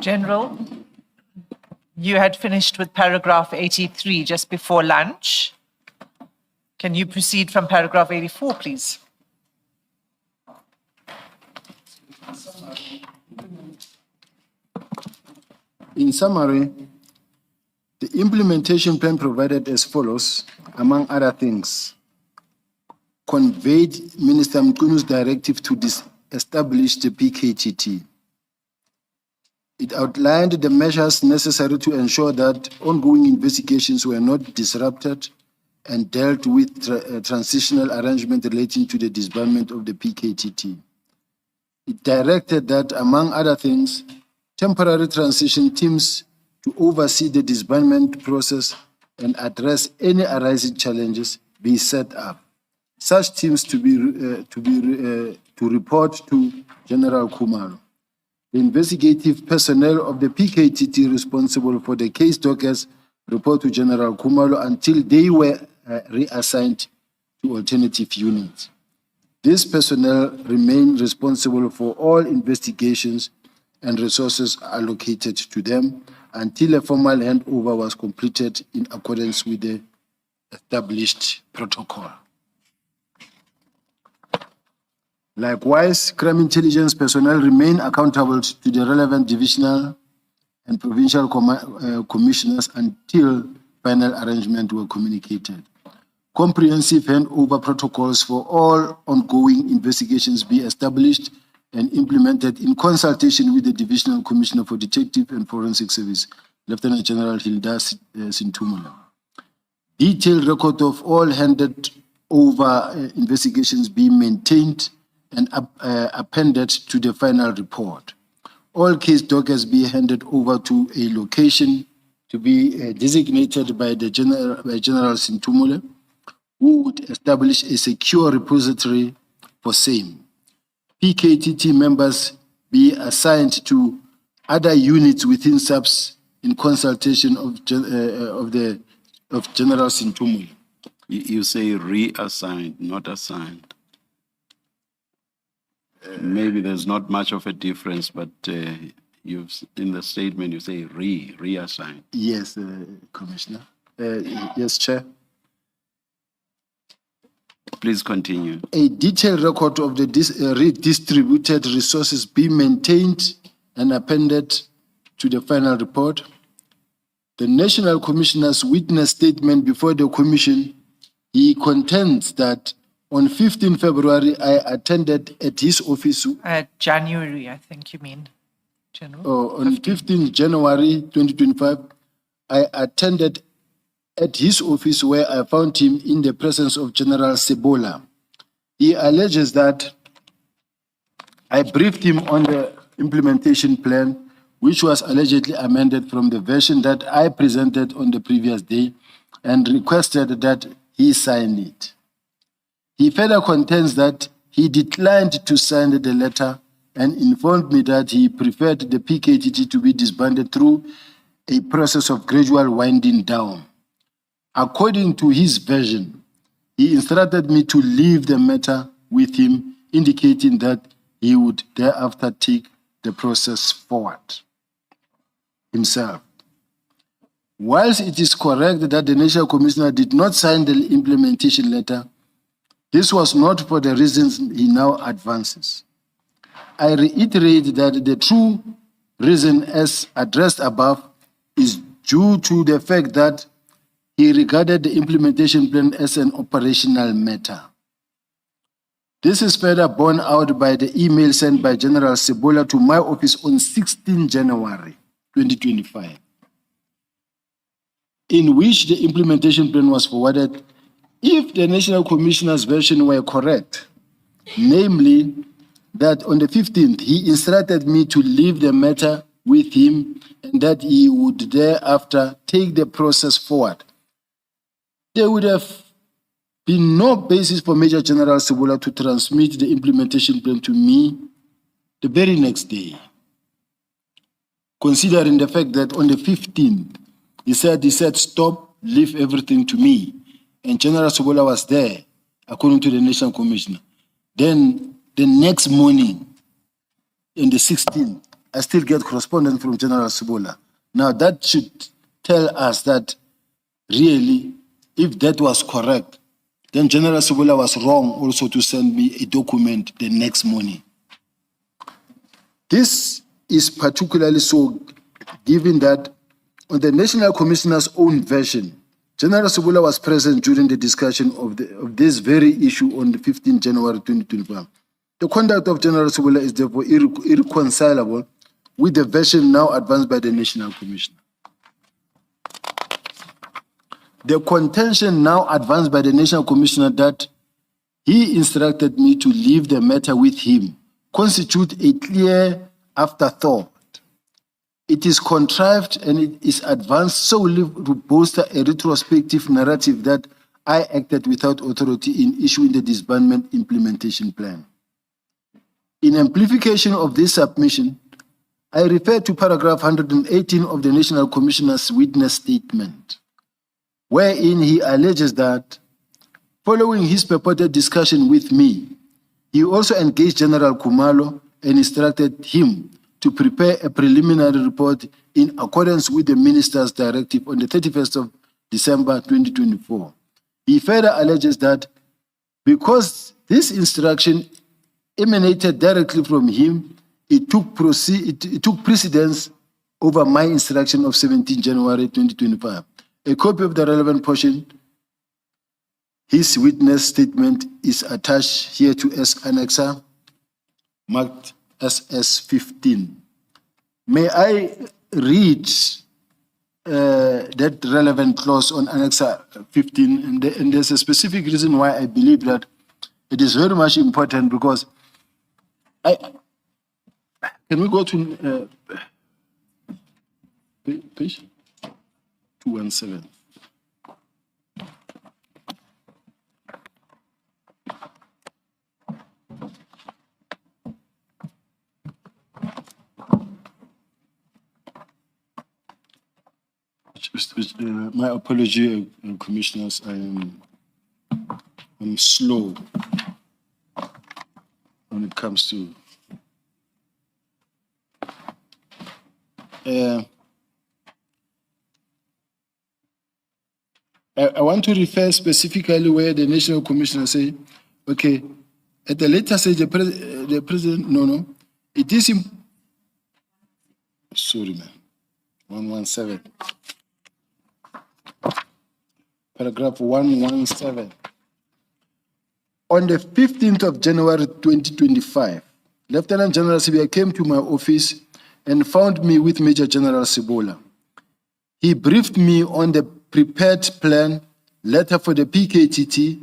General, you had finished with paragraph 83 just before lunch. Can you proceed from paragraph 84, please? In summary, the implementation plan provided as follows, among other things: conveyed Minister Mkunu's directive to establish the PKTT. It outlined the measures necessary to ensure that ongoing investigations were not disrupted and dealt with transitional arrangement relating to the disbandment of the PKTT. It directed that, among other things, temporary transition teams to oversee the disbandment process and address any arising challenges be set up. Such teams to report to General Khumalo. The investigative personnel of the PKTT responsible for the case dockets report to General Khumalo until they were reassigned to alternative units. This personnel remain responsible for all investigations and resources allocated to them until a formal handover was completed in accordance with the established protocol. Likewise, crime intelligence personnel remain accountable to the relevant divisional and provincial commissioners until final arrangements were communicated. Comprehensive handover protocols for all ongoing investigations be established and implemented in consultation with the Divisional Commissioner for Detective and Forensic Service, Lieutenant General Hilda Sintumula. Detailed record of all handed over investigations be maintained and appended to the final report. All case dockets be handed over to a location to be designated by General Sintumula, who would establish a secure repository for same. PKTT members be assigned to other units within SAPS in consultation of General Sintumula. You say reassigned, not assigned. Maybe there's not much of a difference, but you've in the statement you say reassigned. Yes, Commissioner. Yes, Chair. Please continue. A detailed record of the redistributed resources be maintained and appended to the final report. The National Commissioner's witness statement before the Commission, he contends that on 15 February, I attended at his office. January, I think you mean, General. On 15 January 2025, I attended at his office where I found him in the presence of General Sebola. He alleges that I briefed him on the implementation plan, which was allegedly amended from the version that I presented on the previous day, and requested that he sign it. He further contends that he declined to sign the letter and informed me that he preferred the PKTT to be disbanded through a process of gradual winding down. According to his version, he instructed me to leave the matter with him, indicating that he would thereafter take the process forward himself. Whilst it is correct that the National Commissioner did not sign the implementation letter, this was not for the reasons he now advances. I reiterate that the true reason, as addressed above, is due to the fact that he regarded the implementation plan as an operational matter. This is further borne out by the email sent by General Sebola to my office on 16 January 2025, in which the implementation plan was forwarded. If the National Commissioner's version were correct, namely that on the 15th, he instructed me to leave the matter with him and that he would thereafter take the process forward, there would have been no basis for Major General Sebola to transmit the implementation plan to me the very next day, considering the fact that on the 15th, he said, stop, leave everything to me. And General Sebola was there, according to the National Commissioner. Then the next morning, on the 16th, I still get correspondence from General Sibola. Now that should tell us that really, if that was correct, then General Sibola was wrong also to send me a document the next morning. This is particularly so given that on the National Commissioner's own version, General Sibola was present during the discussion of this very issue on the 15th January 2025. The conduct of General Sibola is therefore irreconcilable with the version now advanced by the National Commissioner. The contention now advanced by the National Commissioner that he instructed me to leave the matter with him constitute a clear afterthought. It is contrived and it is advanced solely to bolster a retrospective narrative that I acted without authority in issuing the disbandment implementation plan. In amplification of this submission, I refer to paragraph 118 of the National Commissioner's witness statement, wherein he alleges that following his purported discussion with me, he also engaged General Kumalo and instructed him to prepare a preliminary report in accordance with the minister's directive on the 31st of December 2024. He further alleges that because this instruction emanated directly from him, it took precedence over my instruction of 17 January 2025. A copy of the relevant portion, his witness statement, is attached here to as annexer, marked SS15. May I read that relevant clause on annexer 15? And there's a specific reason why I believe that it is very much important, because can we go to page 217? My apology, commissioners. I'm slow when it comes to. I want to refer specifically where the National Commissioner say, okay, at the later stage, the president, it is. Sorry, man. 117. Paragraph 117. On the 15th of January 2025, Lieutenant General Sibiya came to my office and found me with Major General Sibola. He briefed me on the prepared plan letter for the PKTT.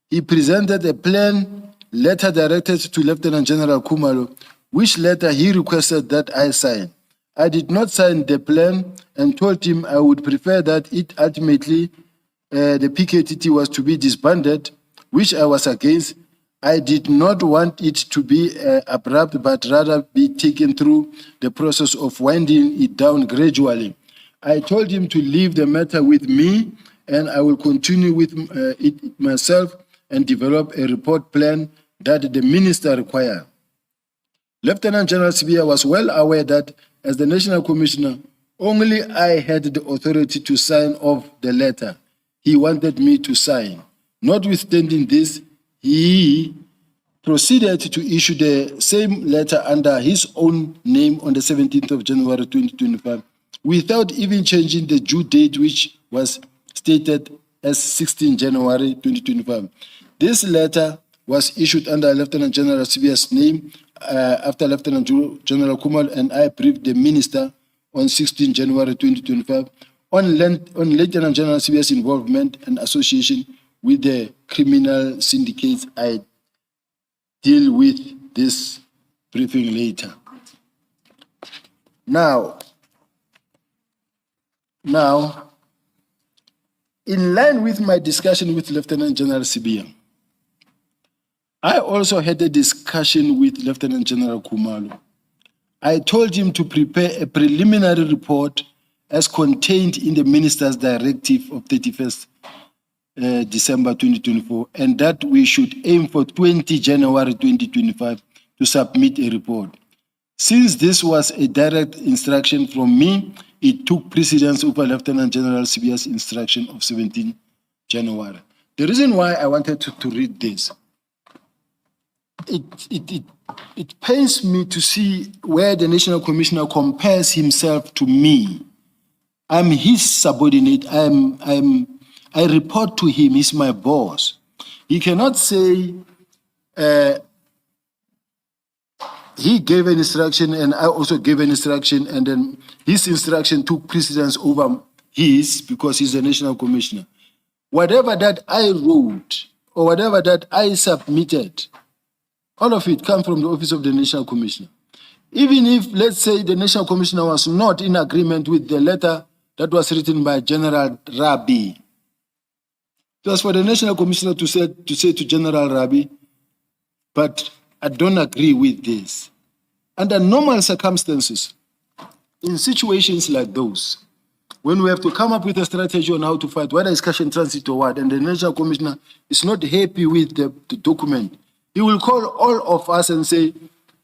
He presented a plan letter directed to Lieutenant General Kumalo, which letter he requested that I sign. I did not sign the plan and told him I would prefer that it ultimately the PKTT was to be disbanded, which I was against. I did not want it to be abrupt, but rather be taken through the process of winding it down gradually. I told him to leave the matter with me, and I will continue with it myself and develop a report plan that the minister required. Lieutenant General Sibiya was well aware that, as the National Commissioner, only I had the authority to sign off the letter he wanted me to sign. Notwithstanding this, he proceeded to issue the same letter under his own name on the 17th of January 2025, without even changing the due date, which was stated as 16 January 2025. This letter was issued under Lieutenant General Sibiya's name after Lieutenant General Kumalo and I briefed the minister on 16 January 2025 on Lieutenant General Sibiya's involvement and association with the criminal syndicates. I deal with this briefing later. Now, in line with my discussion with Lieutenant General Sibiya, I also had a discussion with Lieutenant General Kumalo. I told him to prepare a preliminary report as contained in the minister's directive of 31st December 2024, and that we should aim for 20 January 2025 to submit a report. Since this was a direct instruction from me, it took precedence over Lieutenant General Sibiya's instruction of 17 January. The reason why I wanted to read this, it pains me to see where the National Commissioner compares himself to me. I'm his subordinate. I report to him. He's my boss. He cannot say he gave an instruction and I also gave an instruction, and then his instruction took precedence over his because he's the National Commissioner. Whatever that I wrote or whatever that I submitted, all of it comes from the Office of the National Commissioner. Even if, let's say, the National Commissioner was not in agreement with the letter that was written by General Rabi, it was for the National Commissioner to say to General Rabi, but I don't agree with this. Under normal circumstances, in situations like those, when we have to come up with a strategy on how to fight, whether it's cash in transit or what, and the National Commissioner is not happy with the document, he will call all of us and say,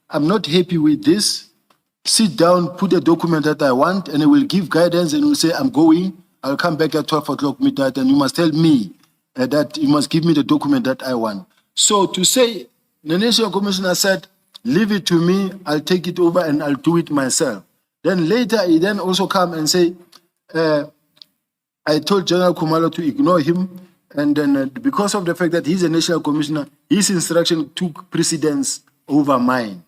I'm not happy with this. Sit down, put the document that I want, and he will give guidance and he will say, I'm going. I'll come back at 12 o'clock midnight, and you must tell me that you must give me the document that I want. So to say, the National Commissioner said, leave it to me, I'll take it over and I'll do it myself. Then later, he then also come and say, I told General Khumalo to ignore him, and then because of the fact that he's a National Commissioner, his instruction took precedence over mine.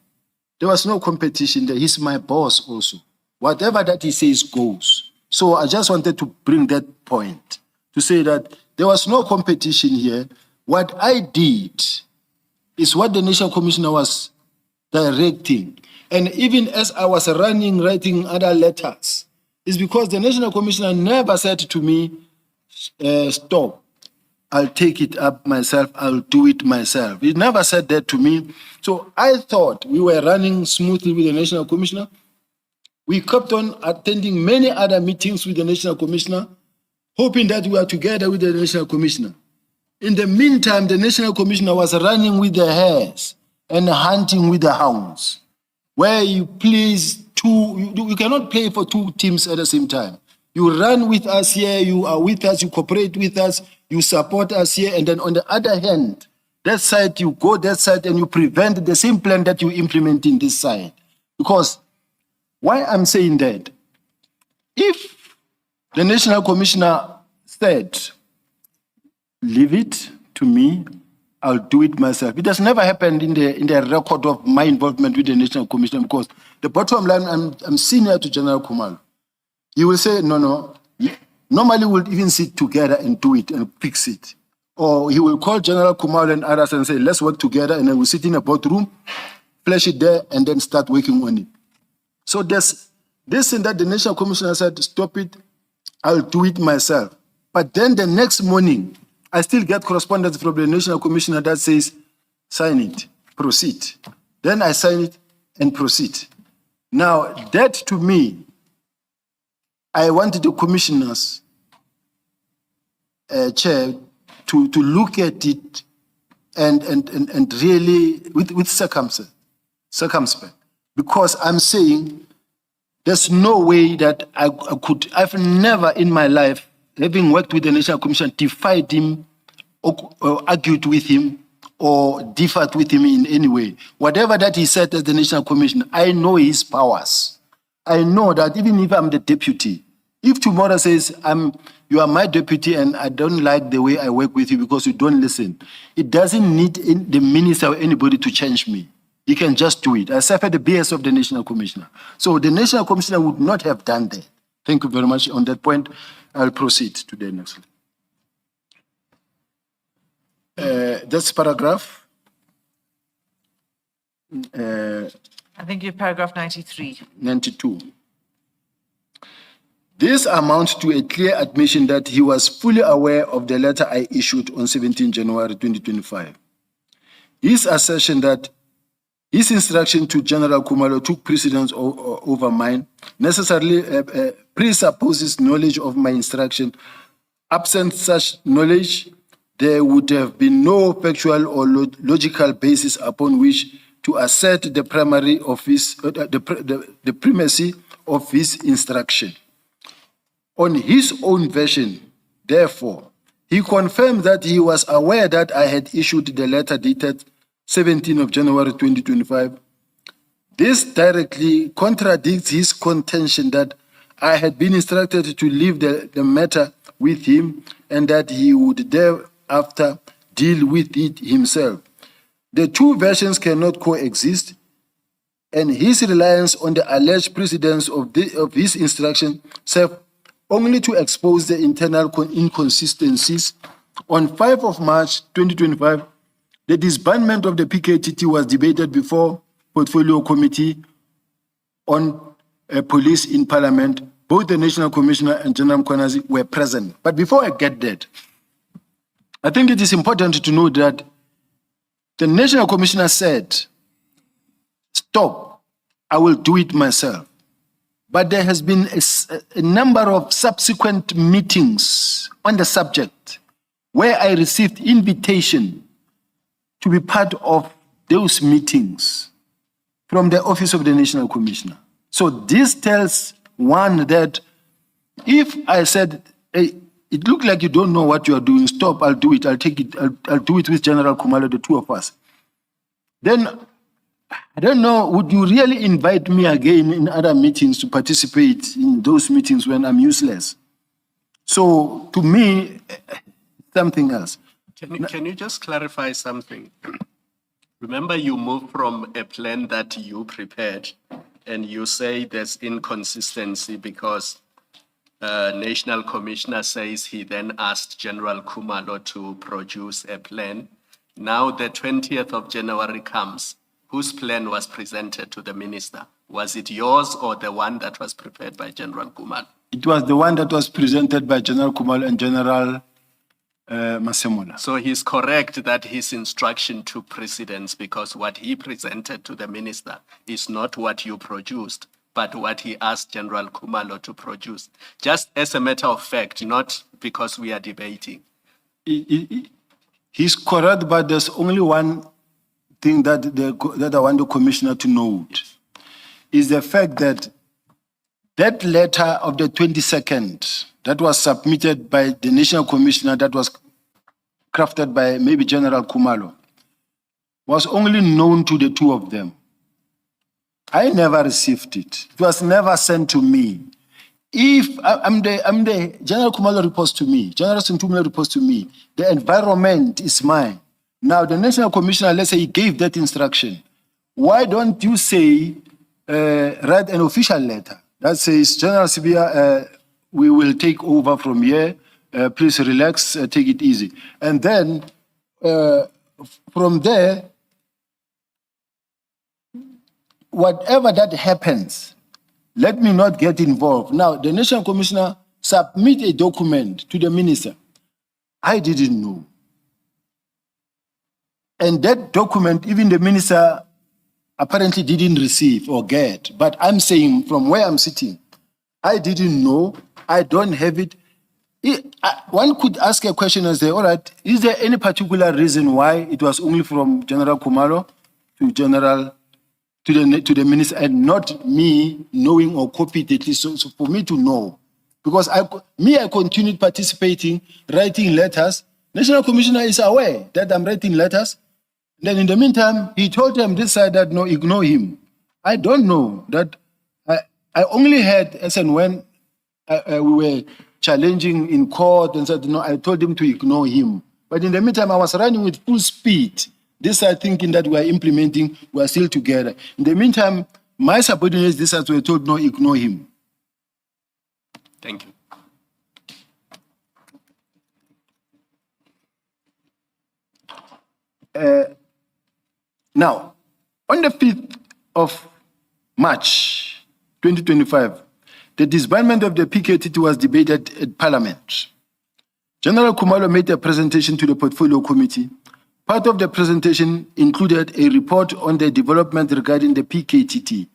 There was no competition there. He's my boss also. Whatever that he says goes. So I just wanted to bring that point to say that there was no competition here. What I did is what the National Commissioner was directing. And even as I was writing other letters, it's because the National Commissioner never said to me, stop, I'll take it up myself, I'll do it myself. He never said that to me. So I thought we were running smoothly with the National Commissioner. We kept on attending many other meetings with the National Commissioner, hoping that we are together with the National Commissioner. In the meantime, the National Commissioner was running with the hares and hunting with the hounds, where you cannot play for two teams at the same time. You run with us here, you are with us, you cooperate with us, you support us here, and then on the other hand, that side, you go that side and you prevent the same plan that you implement in this side. Because why I'm saying that, if the National Commissioner said, leave it to me, I'll do it myself. It has never happened in the record of my involvement with the National Commissioner, because the bottom line, I'm senior to General Khumalo. He will say, no. Normally we'll even sit together and do it and fix it. Or he will call General Khumalo and others and say, let's work together, and then we'll sit in a boardroom, flash it there, and then start working on it. So there's this and that the National Commissioner said, stop it, I'll do it myself. But then the next morning, I still get correspondence from the National Commissioner that says, sign it, proceed. Then I sign it and proceed. Now, that to me, I wanted the commissioners, chair, to look at it and really with circumspect. Because I'm saying there's no way that I could, I've never in my life, having worked with the National Commission, defied him or argued with him or differed with him in any way. Whatever that he said as the National Commissioner, I know his powers. I know that even if I'm the deputy, if tomorrow says, you are my deputy and I don't like the way I work with you because you don't listen, it doesn't need the minister or anybody to change me. He can just do it. I suffer the BS of the National Commissioner. So the National Commissioner would not have done that. Thank you very much. On that point, I'll proceed to the next one. That's paragraph. I think you're paragraph 93. 92. This amounts to a clear admission that he was fully aware of the letter I issued on 17 January 2025. His assertion that his instruction to General Khumalo took precedence over mine necessarily presupposes knowledge of my instruction. Absent such knowledge, there would have been no factual or logical basis upon which to assert the the primacy of his instruction. On his own version, therefore, he confirmed that he was aware that I had issued the letter dated 17 of January 2025. This directly contradicts his contention that I had been instructed to leave the matter with him and that he would thereafter deal with it himself. The two versions cannot coexist, and his reliance on the alleged precedence of his instruction served only to expose the internal inconsistencies. On 5 of March 2025, the disbandment of the PKTT was debated before Portfolio Committee on Police in Parliament. Both the National Commissioner and General Mkhwanazi were present. But before I get that, I think it is important to note that the National Commissioner said, stop, I will do it myself. But there has been a number of subsequent meetings on the subject where I received invitation to be part of those meetings from the Office of the National Commissioner. So this tells one that if I said, hey, it looks like you don't know what you are doing, stop, I'll do it, I'll take it, I'll do it with General Khumalo, the two of us. Then, I don't know, would you really invite me again in other meetings to participate in those meetings when I'm useless? So, to me, something else. Can you just clarify something? Remember, you moved from a plan that you prepared, and you say there's inconsistency because National Commissioner says he then asked General Khumalo to produce a plan. Now the 20th of January comes. Whose plan was presented to the minister? Was it yours or the one that was prepared by General Khumalo? It was the one that was presented by General Khumalo and General Masemola. So he's correct that his instruction took precedence because what he presented to the minister is not what you produced, but what he asked General Khumalo to produce. Just as a matter of fact, not because we are debating. He's correct, but there's only one thing that I want the commissioner to note, is the fact that that letter of the 22nd that was submitted by the National Commissioner, that was crafted by maybe General Khumalo, was only known to the two of them. I never received it. It was never sent to me. If I'm the General Khumalo reports to me, General Sintumile reports to me, the environment is mine. Now, the National Commissioner, let's say he gave that instruction. Why don't you say, write an official letter that says, General Sibiya, we will take over from here. Please relax, take it easy. And then from there, whatever that happens, let me not get involved. Now, the National Commissioner submit a document to the minister. I didn't know. And that document, even the minister apparently didn't receive or get. But I'm saying from where I'm sitting, I didn't know, I don't have it. One could ask a question and say, all right, is there any particular reason why it was only from General Khumalo to the minister and not me knowing or copied at least, so for me to know? Because I continued participating, writing letters. National Commissioner is aware that I'm writing letters. Then in the meantime, he told them this side that no, ignore him. I don't know that. I only heard as and when we were challenging in court and said, no, I told him to ignore him. But in the meantime, I was running with full speed. This side thinking that we are implementing, we are still together. In the meantime, my subordinates, this side were told, no, ignore him. Thank you. Now, on the 5th of March 2025, the disbandment of the PKTT was debated at Parliament. General Khumalo made a presentation to the Portfolio Committee. Part of the presentation included a report on the development regarding the PKTT.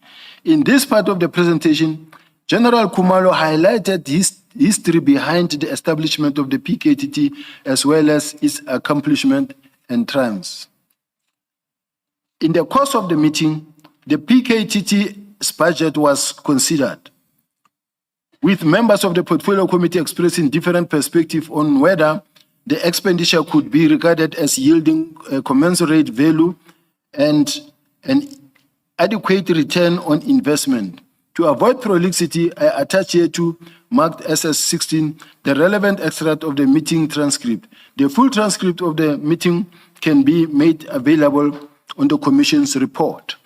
In this part of the presentation, General Khumalo highlighted his history behind the establishment of the PKTT as well as its accomplishment and triumphs. In the course of the meeting, the PKTT's budget was considered, with members of the Portfolio Committee expressing different perspectives on whether the expenditure could be regarded as yielding a commensurate value and an adequate return on investment. To avoid prolixity, I attach here to marked SS16 the relevant extract of the meeting transcript. The full transcript of the meeting can be made available on the Commission's report.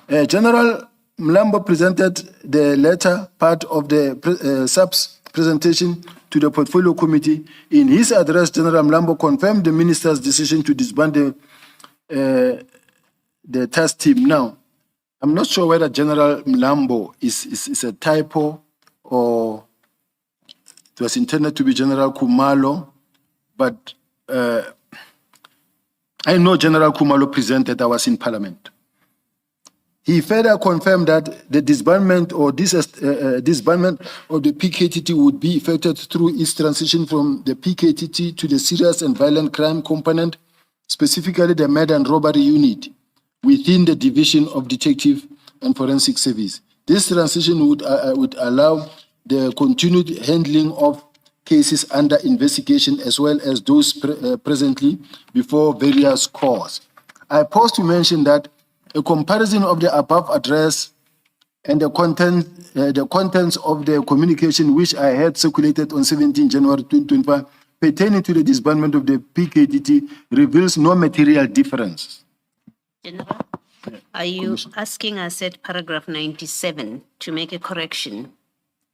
General Mlambo presented the latter part of the SAP's presentation to the Portfolio Committee. In his address, General Mlambo confirmed the Minister's decision to disband the task team. Now, I'm not sure whether General Mlambo is a typo or it was intended to be General Kumalo, but I know General Kumalo presented, I was in Parliament. He further confirmed that the disbandment or disbandment of the PKTT would be effected through its transition from the PKTT to the serious and violent crime component, specifically the murder and robbery unit, within the Division of Detective and Forensic Service. This transition would allow the continued handling of cases under investigation as well as those presently before various courts. I pause to mention that a comparison of the above address and the contents of the communication which I had circulated on 17 January 2025 pertaining to the disbandment of the PKTT reveals no material difference. General, are you asking us at paragraph 97 to make a correction?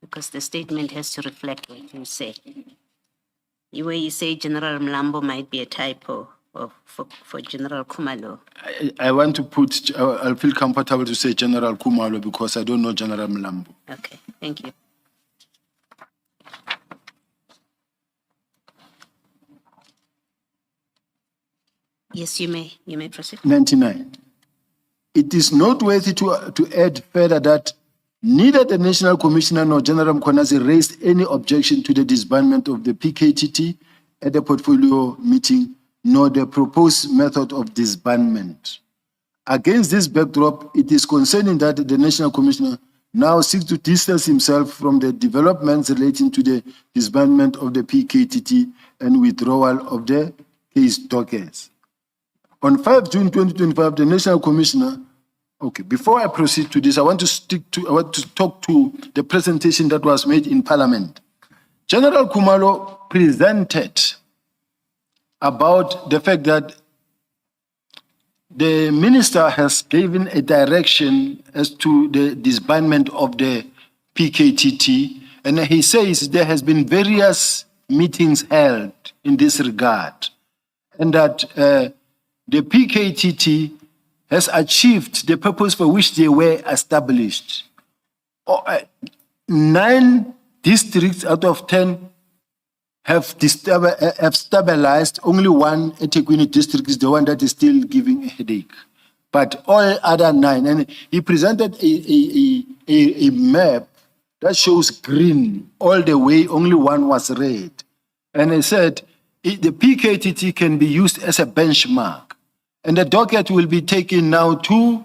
Because the statement has to reflect what you say. Where you say General Mlambo might be a typo for General Kumalo. I want to put, I'll feel comfortable to say General Kumalo because I don't know General Mlambo. Okay, thank you. Yes, you may proceed. 99. It is noteworthy to add further that neither the National Commissioner nor General Mkhwanazi raised any objection to the disbandment of the PKTT at the portfolio meeting, nor the proposed method of disbandment. Against this backdrop, it is concerning that the National Commissioner now seeks to distance himself from the developments relating to the disbandment of the PKTT and withdrawal of the case dockets. On 5 June 2025, the National Commissioner, okay, before I proceed to this, I want to talk to the presentation that was made in Parliament. General Kumalo presented about the fact that the minister has given a direction as to the disbandment of the PKTT, and he says there has been various meetings held in this regard, and that the PKTT has achieved the purpose for which they were established. 9 districts out of 10 have stabilized. Only one, eThekwini district, is the one that is still giving a headache. But all other 9, and he presented a map that shows green all the way, only one was red. And he said the PKTT can be used as a benchmark. And the docket will be taken now to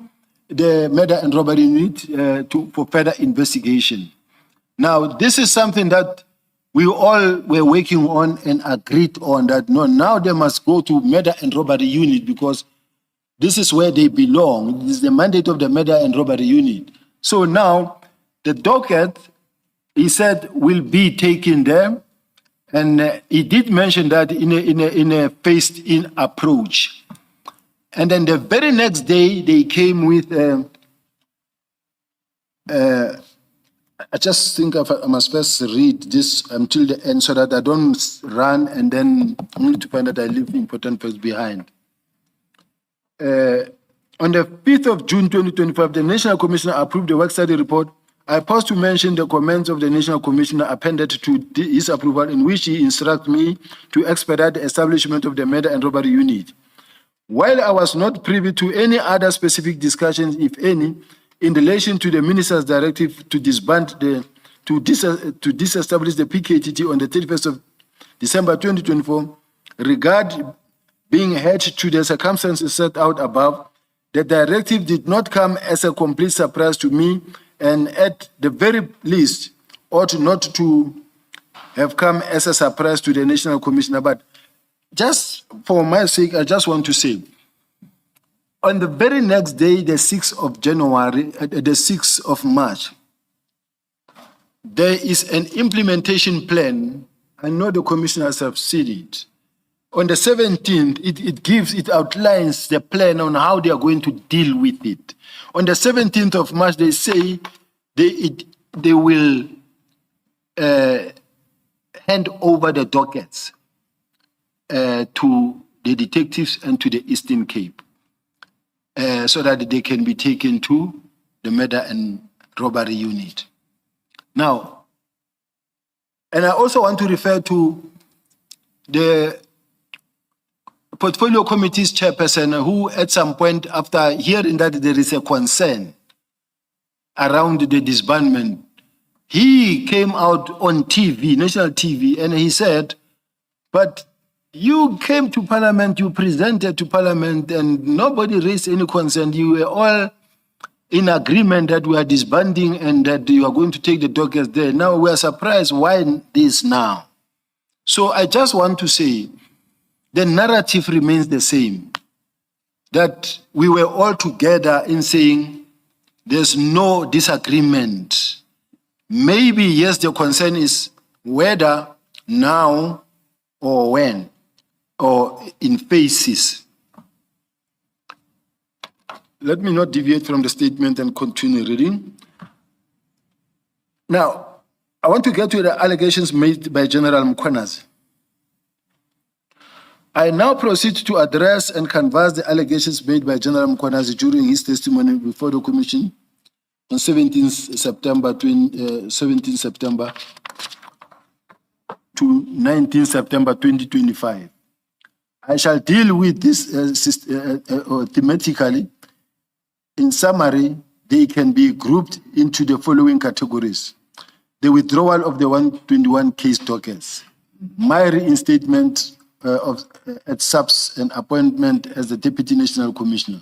the murder and robbery unit for further investigation. Now, this is something that we all were working on and agreed on, that no, now they must go to murder and robbery unit because this is where they belong. This is the mandate of the murder and robbery unit. So now the docket, he said, will be taken there. And he did mention that in a phased-in approach. And then the very next day, they came with, I just think I must first read this until the end so that I don't run and then only to find that I leave important facts behind. On the 5th of June 2025, the National Commissioner approved the work study report. I pause to mention the comments of the National Commissioner appended to his approval, in which he instructed me to expedite the establishment of the murder and robbery unit. While I was not privy to any other specific discussions, if any, in relation to the Minister's directive to disband to disestablish the PKTT on the 31st of December 2024, regard being held to the circumstances set out above, the directive did not come as a complete surprise to me, and at the very least ought not to have come as a surprise to the National Commissioner. But just for my sake, I just want to say, on the very next day, the 6th of January, the 6th of March, there is an implementation plan. I know the commissioners have seen it. On the 17th, it outlines the plan on how they are going to deal with it. On the 17th of March, they say they will hand over the dockets to the detectives and to the Eastern Cape so that they can be taken to the murder and robbery unit. Now, and I also want to refer to the Portfolio Committee's chairperson, who at some point, after hearing that there is a concern around the disbandment, he came out on TV, national TV, and he said, but you came to Parliament, you presented to Parliament, and nobody raised any concern. You were all in agreement that we are disbanding and that you are going to take the dockets there. Now we are surprised, why this now? So I just want to say, the narrative remains the same, that we were all together in saying there's no disagreement. Maybe, yes, the concern is whether now or when, or in phases. Let me not deviate from the statement and continue reading. Now, I want to get to the allegations made by General Mkhwanazi. I now proceed to address and canvass the allegations made by General Mkhwanazi during his testimony before the Commission on 17 September to 19 September 2025. I shall deal with this thematically. In summary, they can be grouped into the following categories: the withdrawal of the 121 case dockets, my reinstatement at SAPS and appointment as the Deputy National Commissioner,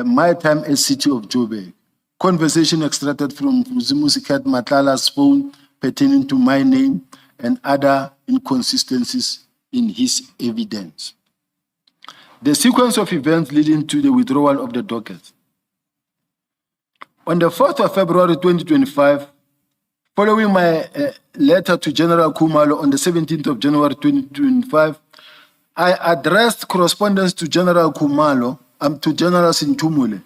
my time as City of Joburg, conversation extracted from Zimusikat Matlala's phone pertaining to my name, and other inconsistencies in his evidence. The sequence of events leading to the withdrawal of the docket. On the 4th of February 2025, following my letter to General Khumalo on the 17th of January 2025, I addressed correspondence to General Khumalo and to General Sintumule,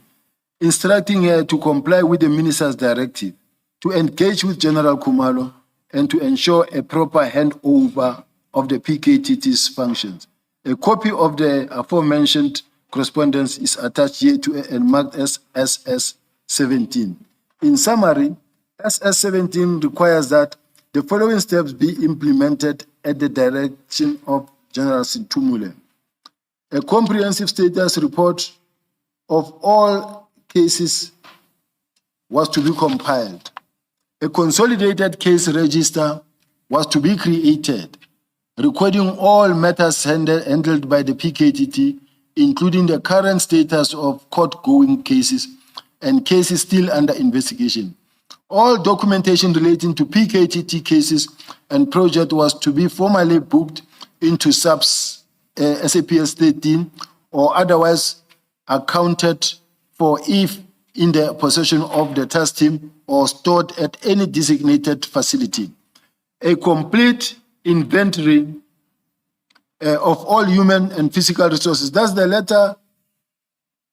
instructing her to comply with the Minister's directive, to engage with General Khumalo, and to ensure a proper handover of the PKTT's functions. A copy of the aforementioned correspondence is attached here to and marked as SS-17. In summary, SS-17 requires that the following steps be implemented at the direction of General Sintumule. A comprehensive status report of all cases was to be compiled. A consolidated case register was to be created, recording all matters handled by the PKTT, including the current status of court-going cases and cases still under investigation. All documentation relating to PKTT cases and project was to be formally booked into SAPS, SAPS 13, or otherwise accounted for if in the possession of the task team or stored at any designated facility. A complete inventory of all human and physical resources. That's the letter.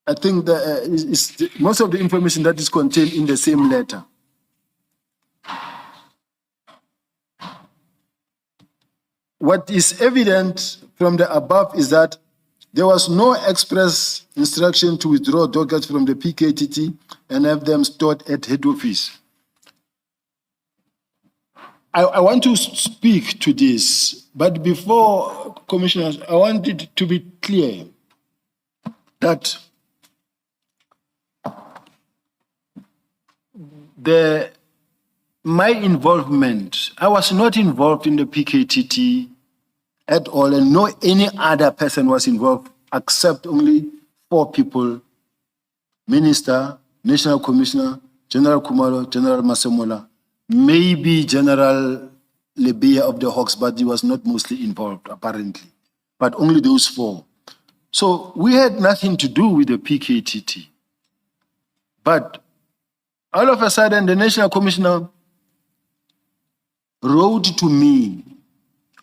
I think most of the information that is contained in the same letter. What is evident from the above is that there was no express instruction to withdraw dockets from the PKTT and have them stored at head office. I want to speak to this, but before, Commissioners, I want it to be clear that my involvement, I was not involved in the PKTT at all, and no any other person was involved except only 4 people: Minister, National Commissioner, General Kumalo, General Masemola, maybe General Sibiya of the Hawks, but he was not mostly involved, apparently. But only those 4. So we had nothing to do with the PKTT. But all of a sudden, the National Commissioner wrote to me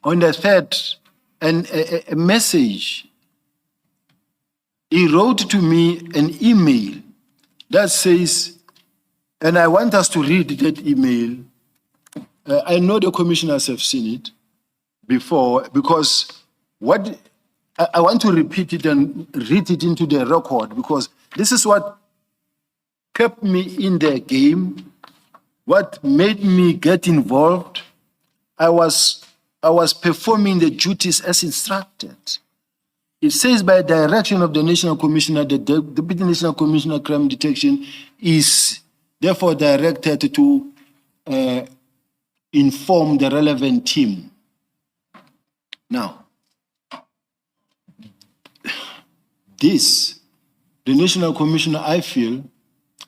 on the 3rd and a message. He wrote to me an email that says, and I want us to read that email. I know the commissioners have seen it before, because what I want to repeat it and read it into the record, because this is what kept me in the game, what made me get involved. I was performing the duties as instructed. It says, by direction of the National Commissioner, the Deputy National Commissioner Crime Detection is therefore directed to inform the relevant team. Now, this, the National Commissioner, I feel,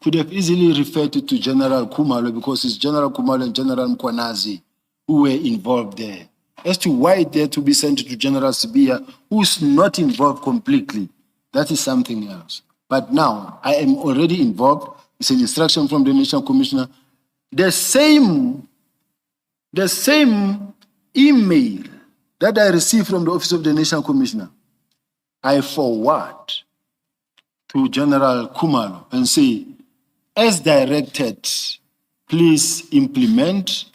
could have easily referred it to General Kumalo, because it's General Kumalo and General Mkwanazi who were involved there. As to why they're to be sent to General Sibiya, who's not involved completely, that is something else. But now, I am already involved. It's an instruction from the National Commissioner. The same email that I received from the Office of the National Commissioner, I forward to General Kumalo and say, as directed, please implement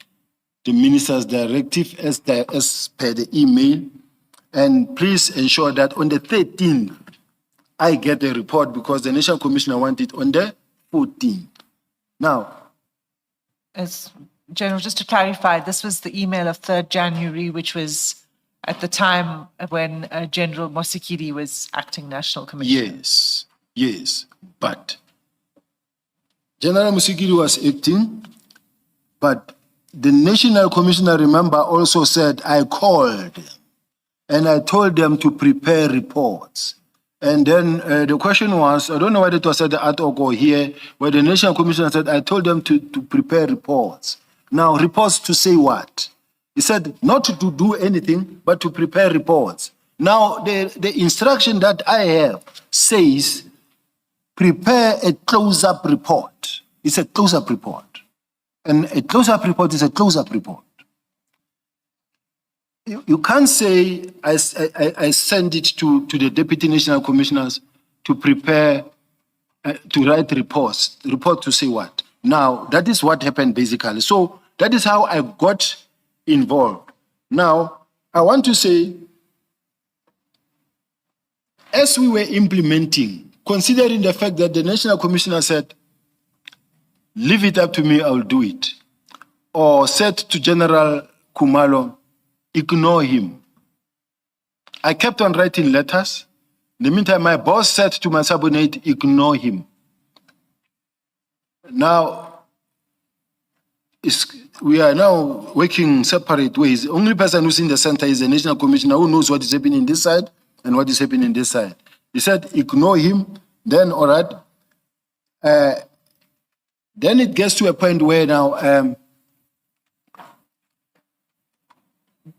the minister's directive as per the email, and please ensure that on the 13th, I get a report, because the National Commissioner wanted it on the 14th. Now, As General, just to clarify, this was the email of 3rd January, which was at the time when General Mosikiri was acting National Commissioner. yes, but General Musigiri was acting, but the National Commissioner, remember, also said, I called and I told them to prepare reports. And then the question was, I don't know whether it was at the ad-hoc or here, where the National Commissioner said, I told them to prepare reports. Now, reports to say what? He said not to do anything, but to prepare reports. Now, the instruction that I have says, prepare a close-up report. It's a close-up report. And a close-up report is a close-up report. You can't say I send it to the Deputy National Commissioners to prepare, to write reports. Report to say what? Now, that is what happened basically. So that is how I got involved. Now, I want to say, as we were implementing, considering the fact that the National Commissioner said, leave it up to me, I'll do it, or said to General Kumalo, ignore him. I kept on writing letters. In the meantime, my boss said to my subordinate, ignore him. Now, we are now working separate ways. The only person who's in the center is the National Commissioner, who knows what is happening in this side and what is happening in this side. He said, ignore him. Then, all right. Then it gets to a point where now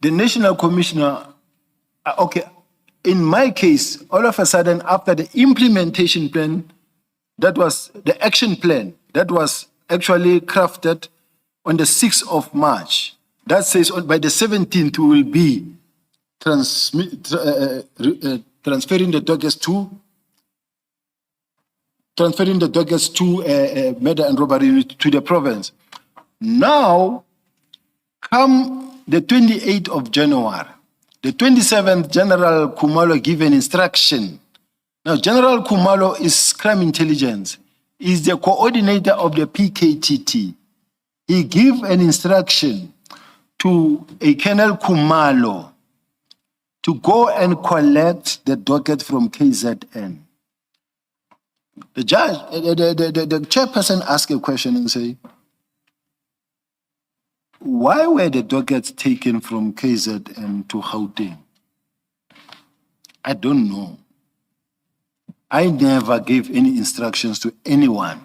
the National Commissioner, okay, in my case, all of a sudden, after the implementation plan, that was the action plan, that was actually crafted on the 6th of March. That says by the 17th, we will be transferring the dockets to murder and robbery to the province. Now, come the 28th of January, the 27th, General Kumalo gave an instruction. Now, General Kumalo is crime intelligence, is the coordinator of the PKTT. He gave an instruction to a Colonel Kumalo to go and collect the docket from KZN. The judge, the chairperson asked a question and say, why were the dockets taken from KZN to Gauteng? I don't know. I never gave any instructions to anyone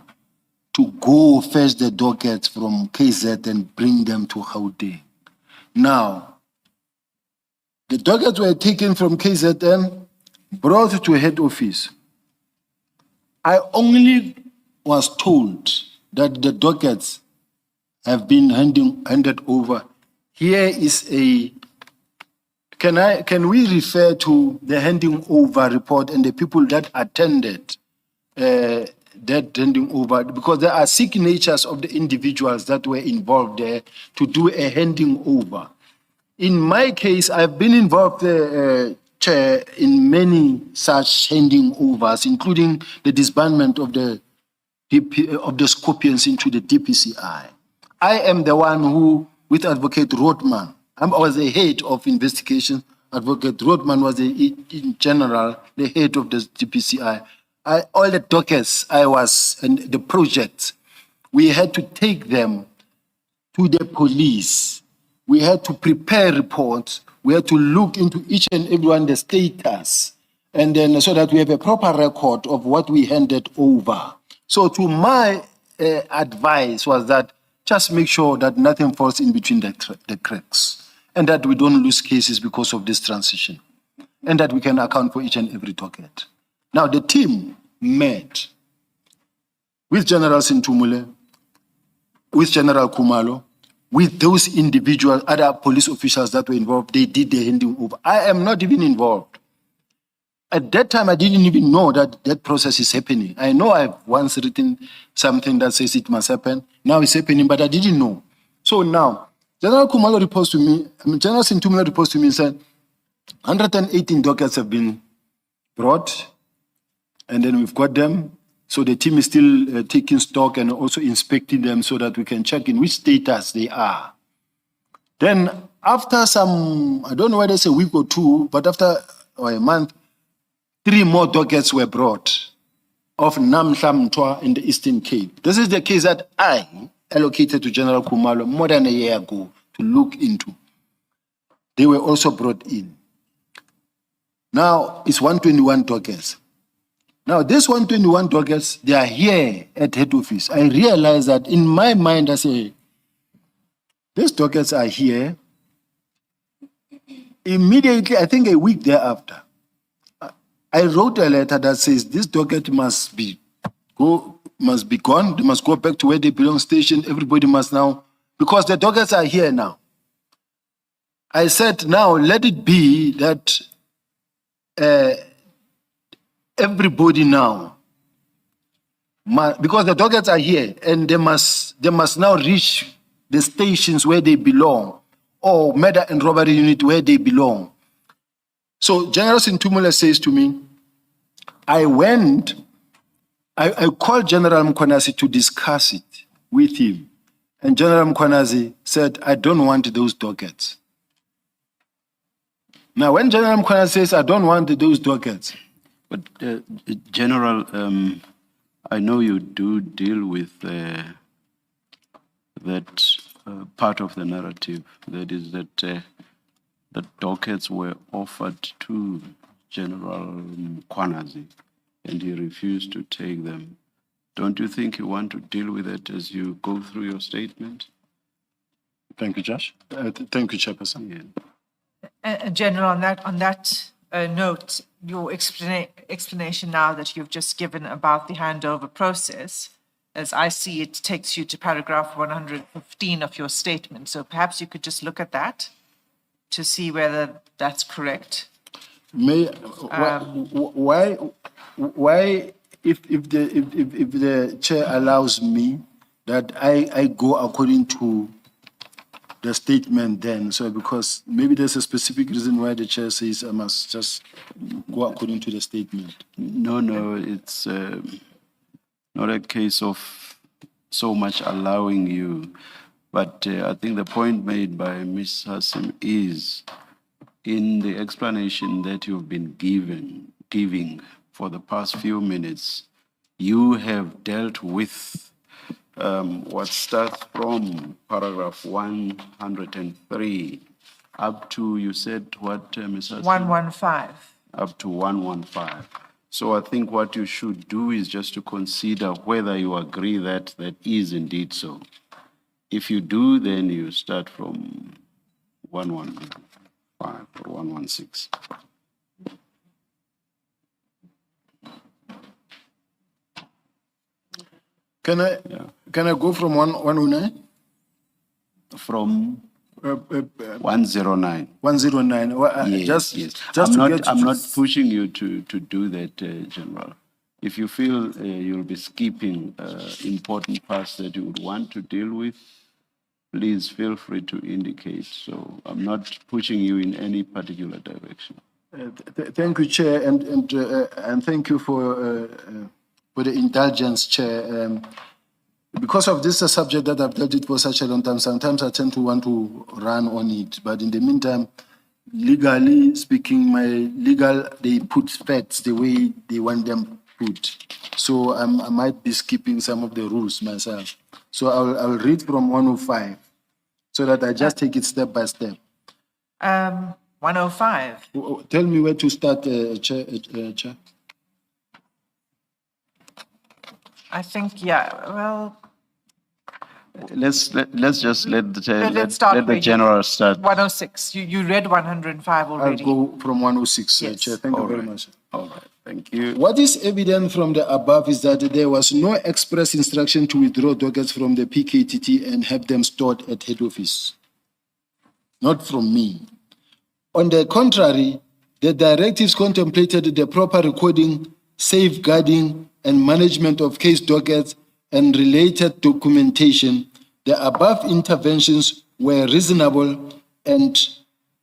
to go fetch the dockets from KZ and bring them to Gauteng. Now, the dockets were taken from KZN, brought to head office. I only was told that the dockets have been handed over. Here is a, can we refer to the handing over report and the people that attended that handing over? Because there are signatures of the individuals that were involved there to do a handing over. In my case, I've been involved, Chair, in many such handing overs, including the disbandment of the Scorpions into the DPCI. I am the one who, with Advocate Rothman, I was the head of investigation. Advocate Rothman was in general the head of the DPCI. All the dockets I was, and the projects, we had to take them to the police. We had to prepare reports. We had to look into each and every one, the status, and then so that we have a proper record of what we handed over. So to my advice was that just make sure that nothing falls in between the cracks and that we don't lose cases because of this transition and that we can account for each and every docket. Now the team met with General Sintumule, with General Kumalo, with those individual other police officials that were involved. They did the handing over. I am not even involved. At that time, I didn't even know that that process is happening. I know I've once written something that says it must happen. Now it's happening, but I didn't know. So now, General Kumalo reports to me, General Sintumula reports to me and said, 118 dockets have been brought, and then we've got them. So the team is still taking stock and also inspecting them so that we can check in which status they are. Then after some, I don't know whether it's a week or two, but after a month, 3 more dockets were brought of Namhla Mtwa in the Eastern Cape. This is the case that I allocated to General Kumalo more than a year ago to look into. They were also brought in. Now it's 121 dockets. Now, this 121 dockets, they are here at head office. I realize that in my mind, I say, these dockets are here. Immediately, I think a week thereafter, I wrote a letter that says this docket must be gone. They must go back to where they belong, station. Everybody must now, because the dockets are here now. I said, now let it be that everybody now, because the dockets are here and they must now reach the stations where they belong, or murder and robbery unit where they belong. So General Sintumula says to me, I called General Mkhwanazi to discuss it with him. And General Mkhwanazi said, I don't want those dockets. Now, when General Mkhwanazi says, I don't want those dockets, But General, I know you do deal with that part of the narrative, that is that the dockets were offered to General Mkhwanazi and he refused to take them. Don't you think you want to deal with it as you go through your statement? thank you, Josh. Thank you, Chairperson. Yeah. General, on that note, your explanation now that you've just given about the handover process, as I see it, takes you to paragraph 115 of your statement. So perhaps you could just look at that to see whether that's correct. Why, if the chair allows me, that I go according to the statement then, so because maybe there's a specific reason why the chair says I must just go according to the statement. No, it's not a case of so much allowing you, but I think the point made by Ms. Hassim is in the explanation that you've been giving for the past few minutes, you have dealt with what starts from paragraph 103 up to, you said what, Ms. Hassim? 115. up to 115. So I think what you should do is just to consider whether you agree that that is indeed so. If you do, then you start from 115 or 116. Can I go from 109? From 109. 109. Well, Yes, just I'm to not, get I'm to- not pushing you to do that, General. If you feel you'll be skipping important parts that you would want to deal with, please feel free to indicate. So I'm not pushing you in any particular direction. Thank you, Chair, and thank you for the indulgence, Chair. Because of this a subject that I've dealt with for such a long time, sometimes I tend to want to run on it. But in the meantime, legally speaking, they put facts the way they want them put. So I might be skipping some of the rules myself. So I'll read from 105 so that I just take it step by step. 105. Tell me where to start, Chair. I think, yeah, well, Let's just let the, let's start let where the general start. 106. You read 105 I'll already. go from 106, Yes. Chair. Thank you All very right. much. All right, thank you. What is evident from the above is that there was no express instruction to withdraw dockets from the PKTT and have them stored at head office. Not from me. On the contrary, the directives contemplated the proper recording, safeguarding, and management of case dockets and related documentation. The above interventions were reasonable and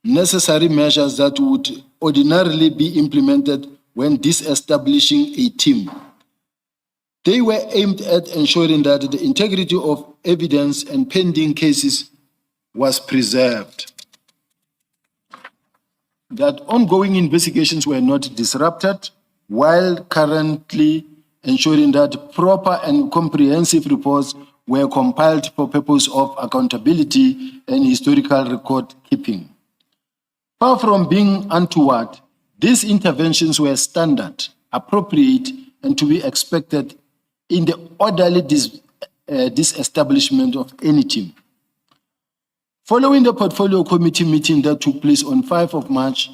necessary measures that would ordinarily be implemented when disestablishing a team. They were aimed at ensuring that the integrity of evidence and pending cases was preserved, that ongoing investigations were not disrupted, while currently ensuring that proper and comprehensive reports were compiled for purpose of accountability and historical record keeping. Far from being untoward, these interventions were standard, appropriate, and to be expected in the orderly disestablishment of any team. Following the Portfolio Committee meeting that took place on 5 of March,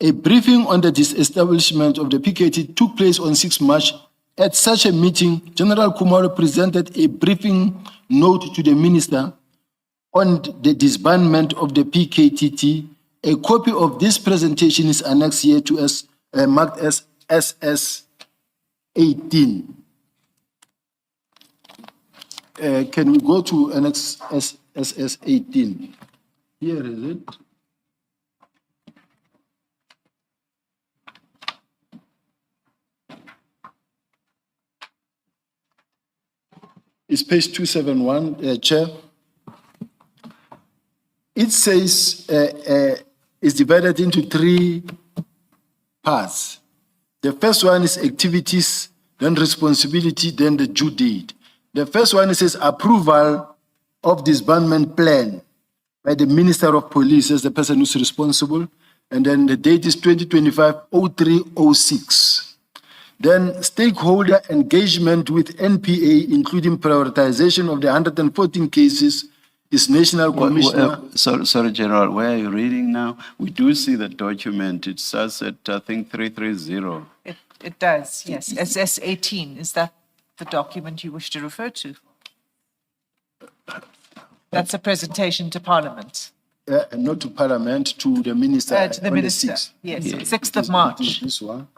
a briefing on the disestablishment of the PKT took place on 6 March. At such a meeting, General Kumalo presented a briefing note to the Minister on the disbandment of the PKTT. A copy of this presentation is annexed here to us, marked as SS 18. Can we go to annex SS 18? Here is it. It's page 271, Chair. It says it's divided into 3 parts. The first one is activities, then responsibility, then the due date. The first one says approval of disbandment plan by the Minister of Police as the person who's responsible. And then the date is 2025-03-06. Then stakeholder engagement with NPA, including prioritization of the 114 cases, is National Commissioner. Sorry, General, where are you reading now? We do see the document. It starts at, I think, 330. It does, yes. SS 18, is that the document you wish to refer to? That's a presentation to Parliament. Not to Parliament, to the Minister. To the on Minister, 6th. yes, Yeah. 6th It is- of March. it is This one.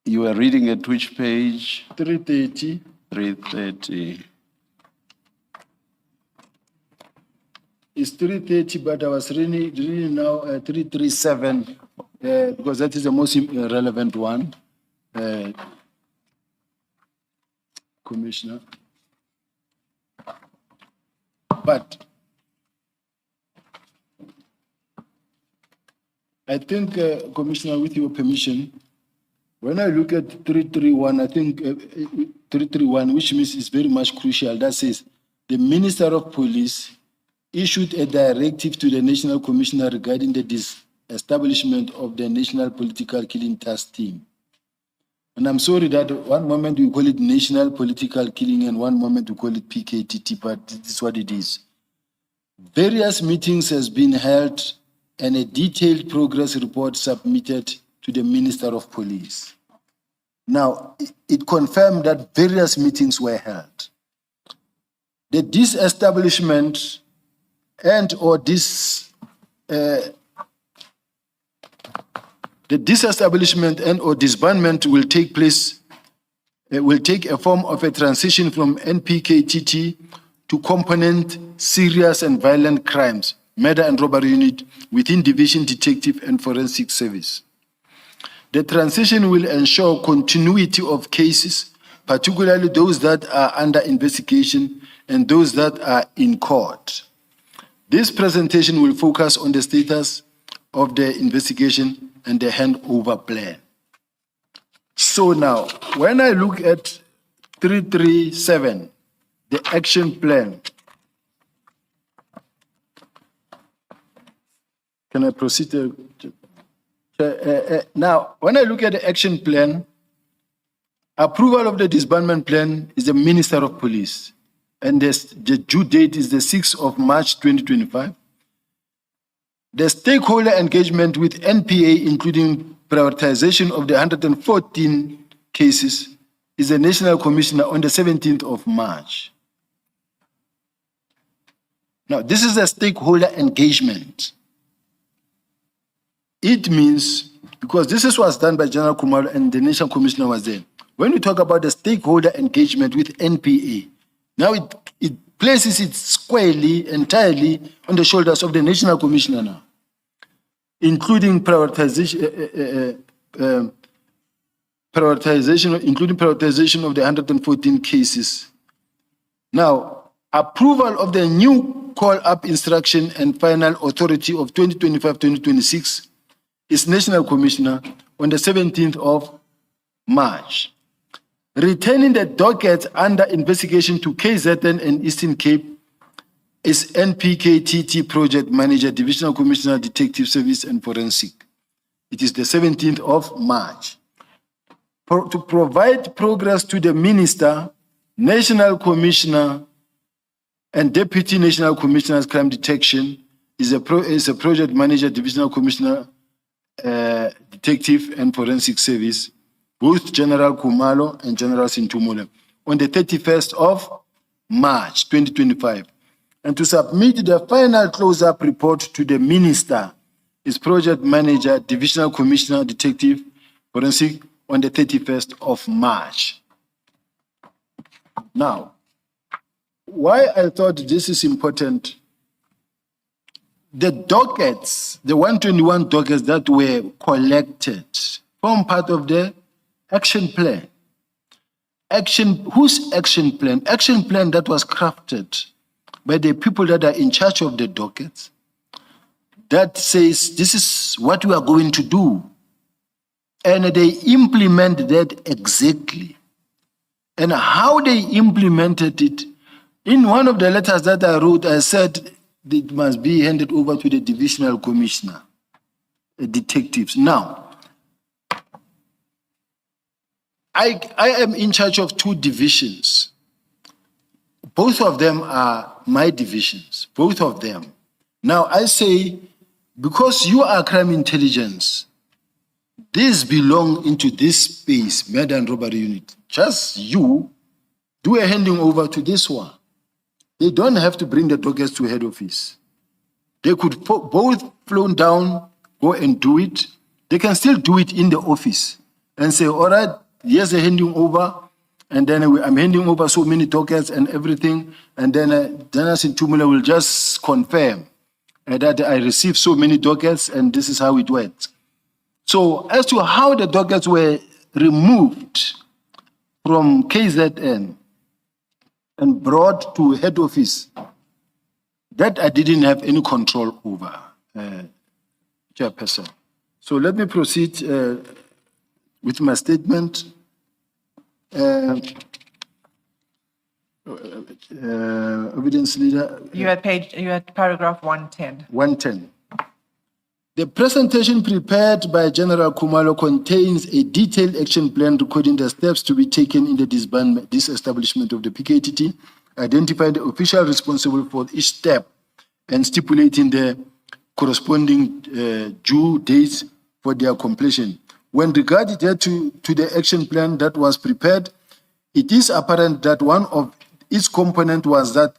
You are reading at which page? 330. 330. It's 330, but I was reading now 337, because that is the most relevant one. Commissioner. But I think, Commissioner, with your permission, when I look at 331, I think 331, which means it's very much crucial, that says the Minister of Police issued a directive to the National Commissioner regarding the establishment of the National Political Killing Task Team. And I'm sorry that one moment we call it National Political Killing and one moment we call it PKTT, but this is what it is. Various meetings has been held and a detailed progress report submitted to the Minister of Police. Now, it confirmed that various meetings were held. The disestablishment the disestablishment and or disbandment will take place, will take a form of a transition from NPKTT to component serious and violent crimes, murder and robbery unit within Division Detective and Forensic Service. The transition will ensure continuity of cases, particularly those that are under investigation and those that are in court. This presentation will focus on the status of the investigation and the handover plan. So now, when I look at 337, the action plan, can I proceed? Now, when I look at the action plan, approval of the disbandment plan is the Minister of Police, and the due date is the 6th of March 2025. The stakeholder engagement with NPA, including prioritization of the 114 cases, is the National Commissioner on the 17th of March. Now, this is a stakeholder engagement. It means, because this is what's done by General Kumar and the National Commissioner was there. When we talk about the stakeholder engagement with NPA, now it places it squarely, entirely on the shoulders of the National Commissioner now, including prioritization of the 114 cases. Now, approval of the new call-up instruction and final authority of 2025-2026 is National Commissioner on the 17th of March. Returning the docket under investigation to KZN and Eastern Cape is NPKTT Project Manager, Divisional Commissioner, Detective Service and Forensic. It is the 17th of March. To provide progress to the Minister, National Commissioner, and Deputy National Commissioner's Crime Detection is a Project Manager, Divisional Commissioner, Detective and Forensic Service, both General Kumalo and General Sintumule, on the 31st of March 2025. And to submit the final close-up report to the Minister is Project Manager, Divisional Commissioner, Detective Forensic on the 31st of March. Now, why I thought this is important, the dockets, the 121 dockets that were collected form part of the action plan. Whose action plan? Action plan that was crafted by the people that are in charge of the dockets, that says this is what we are going to do. And they implement that exactly. And how they implemented it, in one of the letters that I wrote, I said it must be handed over to the Divisional Commissioner, the detectives. Now, I am in charge of 2 divisions. Both of them are my divisions, both of them. Now I say, because you are crime intelligence, these belong into this space, murder and robbery unit. Just you do a handing over to this one. They don't have to bring the dockets to head office. They could both flown down, go and do it. They can still do it in the office and say, all right, here's the handing over, and then I'm handing over so many dockets and everything, and then General Sintumula will just confirm that I received so many dockets, and this is how it went. So as to how the dockets were removed from KZN and brought to head office, that I didn't have any control over, Chairperson. So let me proceed with my statement. Evidence leader, You had paragraph 110. 110. The presentation prepared by General Kumalo contains a detailed action plan recording the steps to be taken in the disestablishment of the PKTT, identifying the official responsible for each step, and stipulating the corresponding due dates for their completion. When regarded to the action plan that was prepared, it is apparent that one of its components was that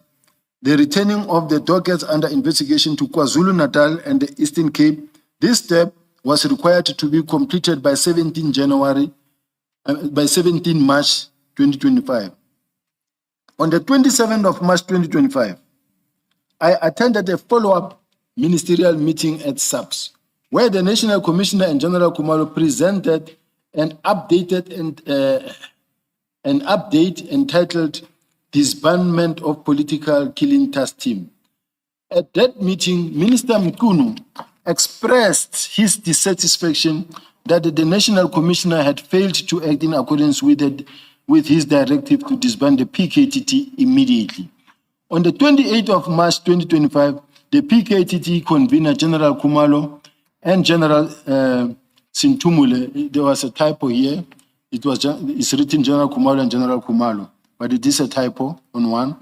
the returning of the dockets under investigation to KwaZulu-Natal and the Eastern Cape. This step was required to be completed by 17 March 2025. On the 27th of March 2025, I attended a follow-up ministerial meeting at SAPS, where the National Commissioner and General Kumalo presented an update entitled Disbandment of Political Killing Task Team. At that meeting, Minister Mkunu expressed his dissatisfaction that the National Commissioner had failed to act in accordance with his directive to disband the PKTT immediately. On the 28th of March 2025, the PKTT convener, General Kumalo, and General Sintumule, there was a typo here. It's written General Kumalo and General Kumalo, but it is a typo on one.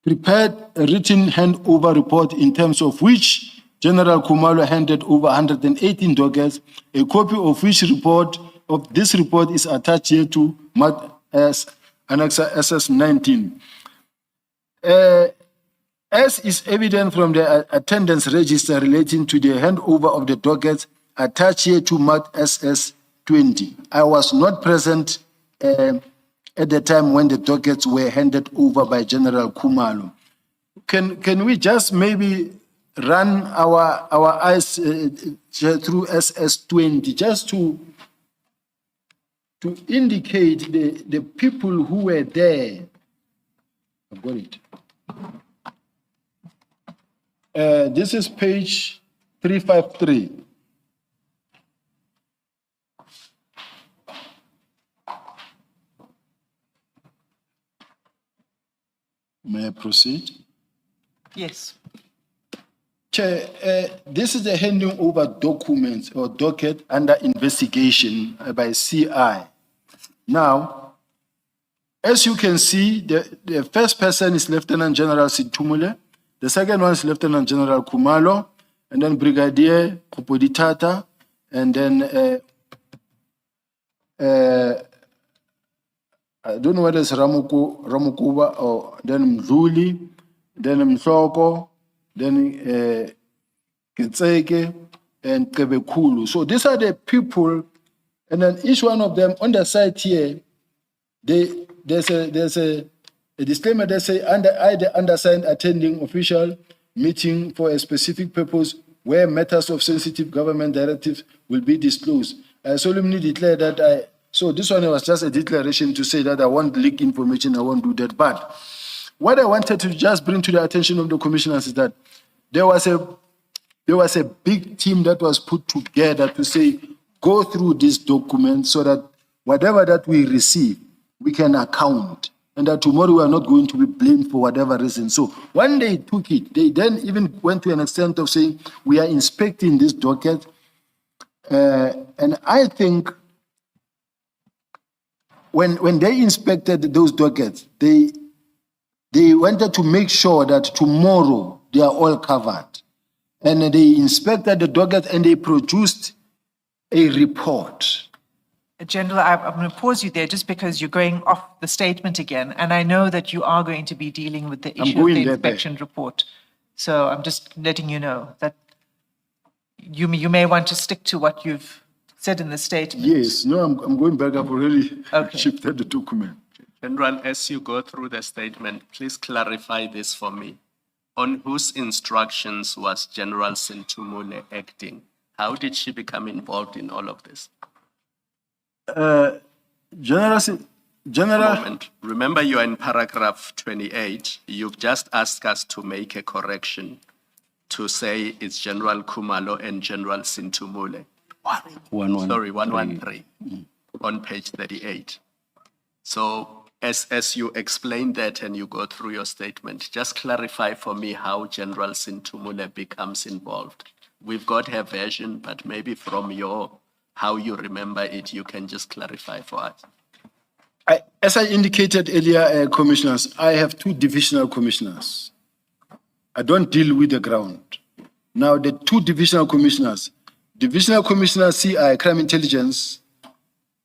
Prepared a written handover report in terms of which General Kumalo handed over 118 dockets, a copy of this report is attached here to as Annexa SS19. As is evident from the attendance register relating to the handover of the dockets attached here to Mark SS20. I was not present at the time when the dockets were handed over by General Kumalo. Can we just maybe run our eyes through SS20 just to indicate the people who were there? I've got it. This is page 353. May I proceed? Yes. Chair, this is the handing over documents or docket under investigation by CI. Now, as you can see, the first person is Lieutenant General Situmule, the second one is Lieutenant General Kumalo, and then Brigadier Kupoditata, and then I don't know whether it's Ramukuba or then Mzuli, then Msoko, then Kitseke, and Kebekulu. So these are the people, and then each one of them on the side here, there's a disclaimer that says, I, the undersigned, attending official meeting for a specific purpose where matters of sensitive government directives will be disclosed. I solemnly declare that so this one was just a declaration to say that I won't leak information, I won't do that. But what I wanted to just bring to the attention of the commissioners is that there was a big team that was put together to say, go through this document so that whatever that we receive, we can account. And that tomorrow we are not going to be blamed for whatever reason. So when they took it, they then even went to an extent of saying, we are inspecting this docket. And I think when they inspected those dockets, they wanted to make sure that tomorrow they are all covered. And they inspected the docket and they produced a report. General, I'm going to pause you there just because you're going off the statement again. And I know that you are going to be dealing with the issue of the inspection report. So I'm just letting you know that you may want to stick to what you've said in the statement. Yes, no, I'm going back. I've already shifted the document. General, as you go through the statement, please clarify this for me. On whose instructions was General Sintumule acting? How did she become involved in all of this? Moment. Remember, you are in paragraph 28. You've just asked us to make a correction to say it's General Kumalo and General Sintumule. 113. Sorry, 113 on page 38. So as you explain that and you go through your statement, just clarify for me how General Sintumule becomes involved. We've got her version, but maybe from how you remember it, you can just clarify for us. As I indicated earlier, commissioners, I have two divisional commissioners. I don't deal with the ground. Now, the two divisional commissioners, Divisional Commissioner CI, Crime Intelligence,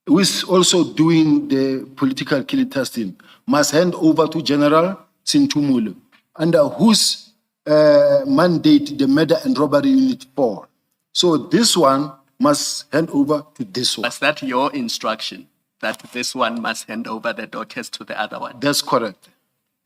who is also doing the political killing testing, must hand over to General Sintumule, under whose mandate the murder and robbery unit fall. So this one must hand over to this one. Was that your instruction, that this one must hand over the dockets to the other one? That's correct.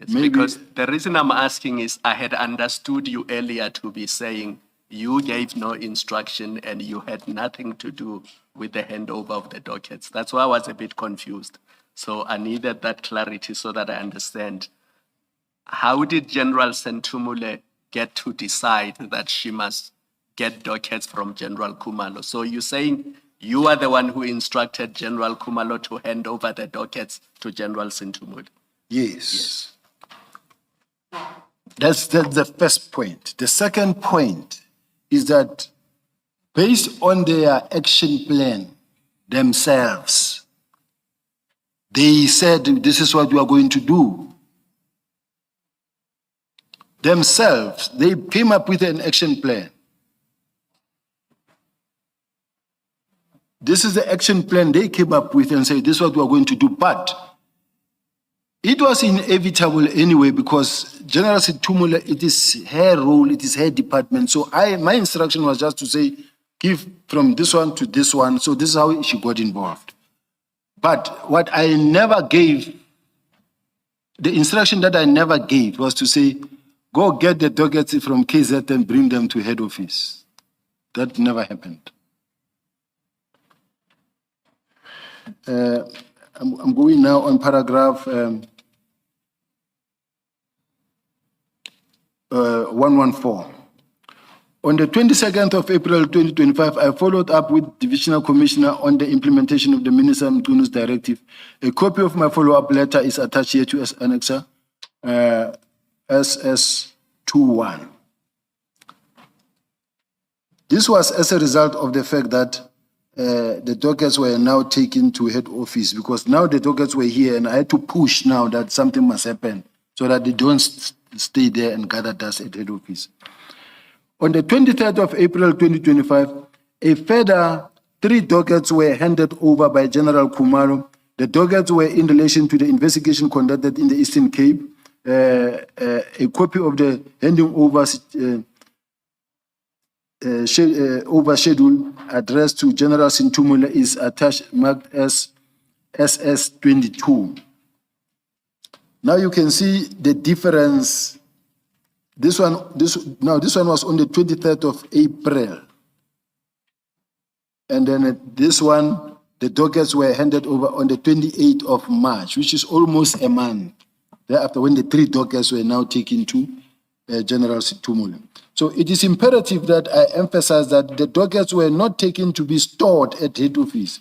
It's because the reason I'm asking is I had understood you earlier to be saying you gave no instruction and you had nothing to do with the handover of the dockets. That's why I was a bit confused. So I needed that clarity so that I understand. How did General Sintumule get to decide that she must get dockets from General Kumalo? So you're saying you are the one who instructed General Kumalo to hand over the dockets to General Sintumule? Yes. That's the first point. The second point is that based on their action plan themselves, they said this is what we are going to do. Themselves, they came up with an action plan. This is the action plan they came up with and said this is what we are going to do. But it was inevitable anyway because General Sintumule, it is her role, it is her department. So my instruction was just to say, give from this one to this one. So this is how she got involved. But what I never gave, the instruction that I never gave was to say, go get the dockets from KZ and bring them to head office. That never happened. I'm going now on paragraph 114. On the 22nd of April 2025, I followed up with Divisional Commissioner on the implementation of the Minister Mtunu's directive. A copy of my follow-up letter is attached here to as annexer SS21. This was as a result of the fact that the dockets were now taken to head office because now the dockets were here and I had to push now that something must happen so that they don't stay there and gather dust at head office. On the 23rd of April 2025, a further 3 dockets were handed over by General Kumalo. The dockets were in relation to the investigation conducted in the Eastern Cape. A copy of the handing over schedule addressed to General Sintumule is attached, marked as SS22. Now you can see the difference. This one was on the 23rd of April. And then this one, the dockets were handed over on the 28th of March, which is almost a month thereafter when the 3 dockets were now taken to General Sintumule. So it is imperative that I emphasize that the dockets were not taken to be stored at head office.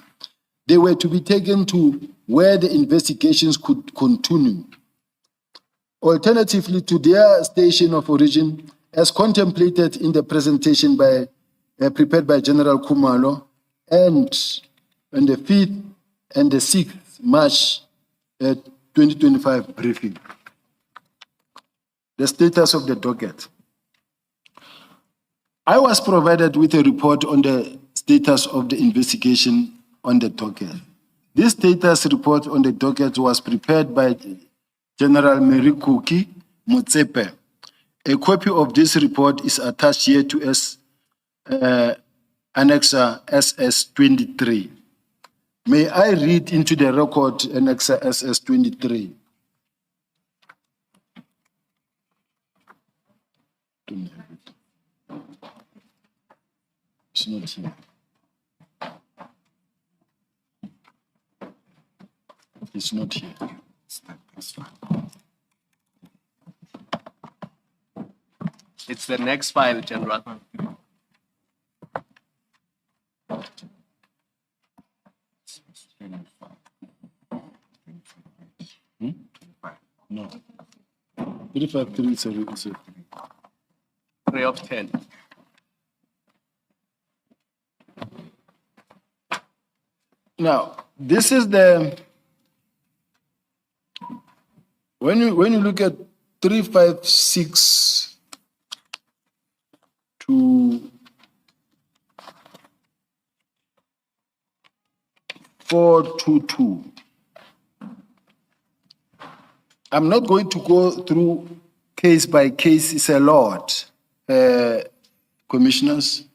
They were to be taken to where the investigations could continue. Alternatively to their station of origin, as contemplated in the presentation prepared by General Kumalo, and on the 5th and the 6th March 2025 briefing. The status of the docket. I was provided with a report on the status of the investigation on the docket. This status report on the docket was prepared by General Merikuki Motsepe. A copy of this report is attached here to Annexer SS23. May I read into the record Annexer SS23? It's not here. It's not here. It's the next file, General. No. 353 is a 3 of 10. Now, this is the, when you look at 356 to 422, I'm not going to go through case by case, it's a lot, commissioners.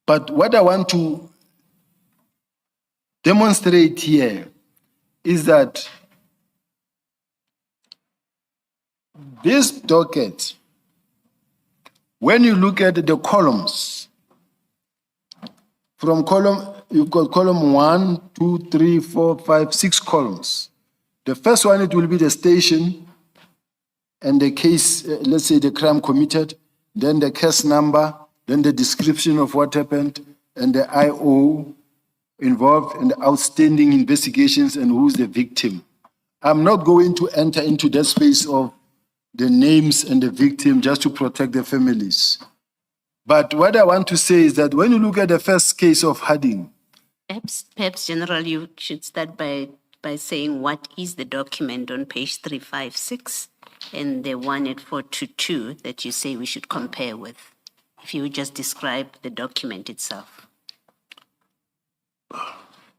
But what I want to demonstrate here is that this docket, when you look at the columns, from column, you've got column 1, 2, 3, 4, 5, 6 columns. The first one, it will be the station and the case, let's say the crime committed, then the case number, then the description of what happened, and the IO involved in the outstanding investigations and who's the victim. I'm not going to enter into that space of the names and the victim just to protect the families. But what I want to say is that when you look at the first case of Harding, Perhaps, General, you should start by saying what is the document on page 356 and the one at 422 that you say we should compare with. If you would just describe the document itself.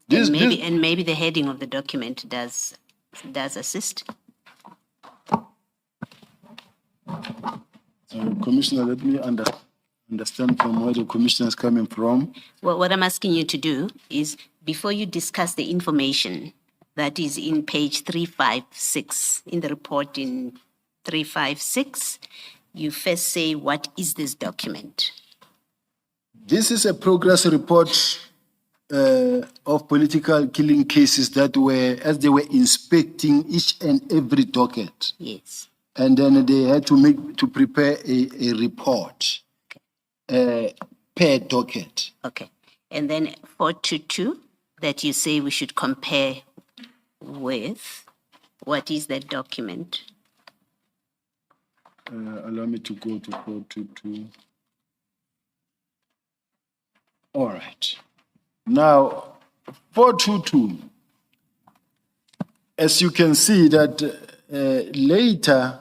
And maybe the heading of the document does assist. Commissioner, let me understand from where the commissioner is coming from. Well, what I'm asking you to do is, before you discuss the information that is in page 356, in the report in 356, you first say, what is this document? This is a progress report of political killing cases that were, as they were inspecting each and every docket. Yes. And then they had to prepare a report per docket. Okay. And then 422, that you say we should compare with, what is that document? Allow me to go to 422. All right. Now, 422, as you can see that later,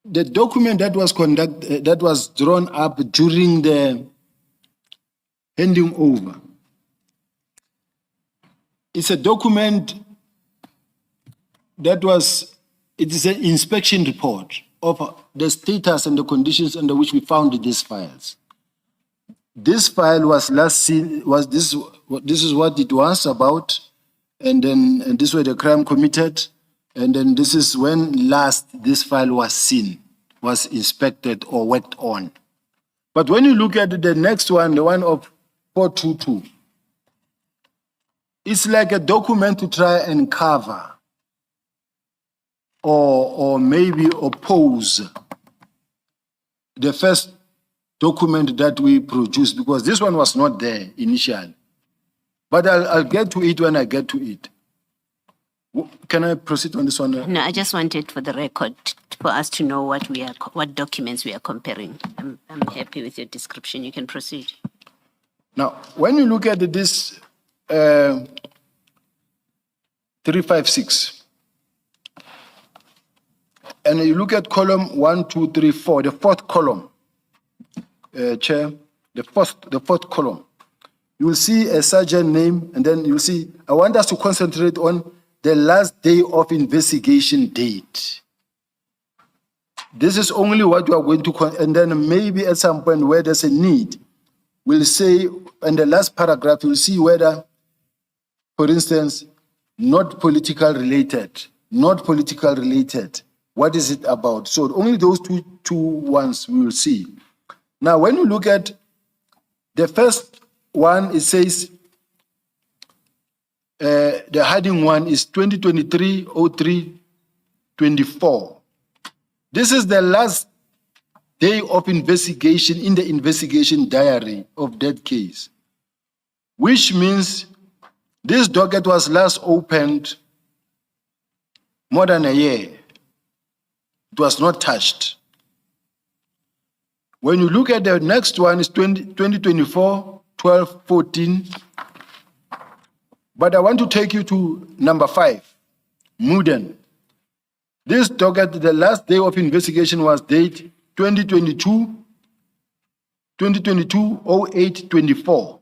the document that was drawn up during the handing over, it's a document that it is an inspection report of the status and the conditions under which we found these files. This file was last seen, this is what it was about, and this was the crime committed, and then this is when last this file was seen, was inspected or worked on. But when you look at the next one, the one of 422, it's like a document to try and cover or maybe oppose the first document that we produced, because this one was not there initially. But I'll get to it when I get to it. Can I proceed on this one? No, I just wanted for the record for us to know what documents we are comparing. I'm happy with your description. You can proceed. Now, when you look at this 356, and you look at column 1, 2, 3, 4, the fourth column, Chair, the fourth column, you will see a sergeant name, and then you'll see, I want us to concentrate on the last day of investigation date. This is only what we are going to, and then maybe at some point where there's a need, we'll say, in the last paragraph, you'll see whether, for instance, not political related, what is it about? So only those two ones we will see. Now, when you look at the first one, it says the heading one is 2023-03-24. This is the last day of investigation in the investigation diary of that case, which means this docket was last opened more than a year. It was not touched. When you look at the next one, is 2024, 12, 14. But I want to take you to number 5, Muden. This docket, the last day of investigation was date 2022-08-24.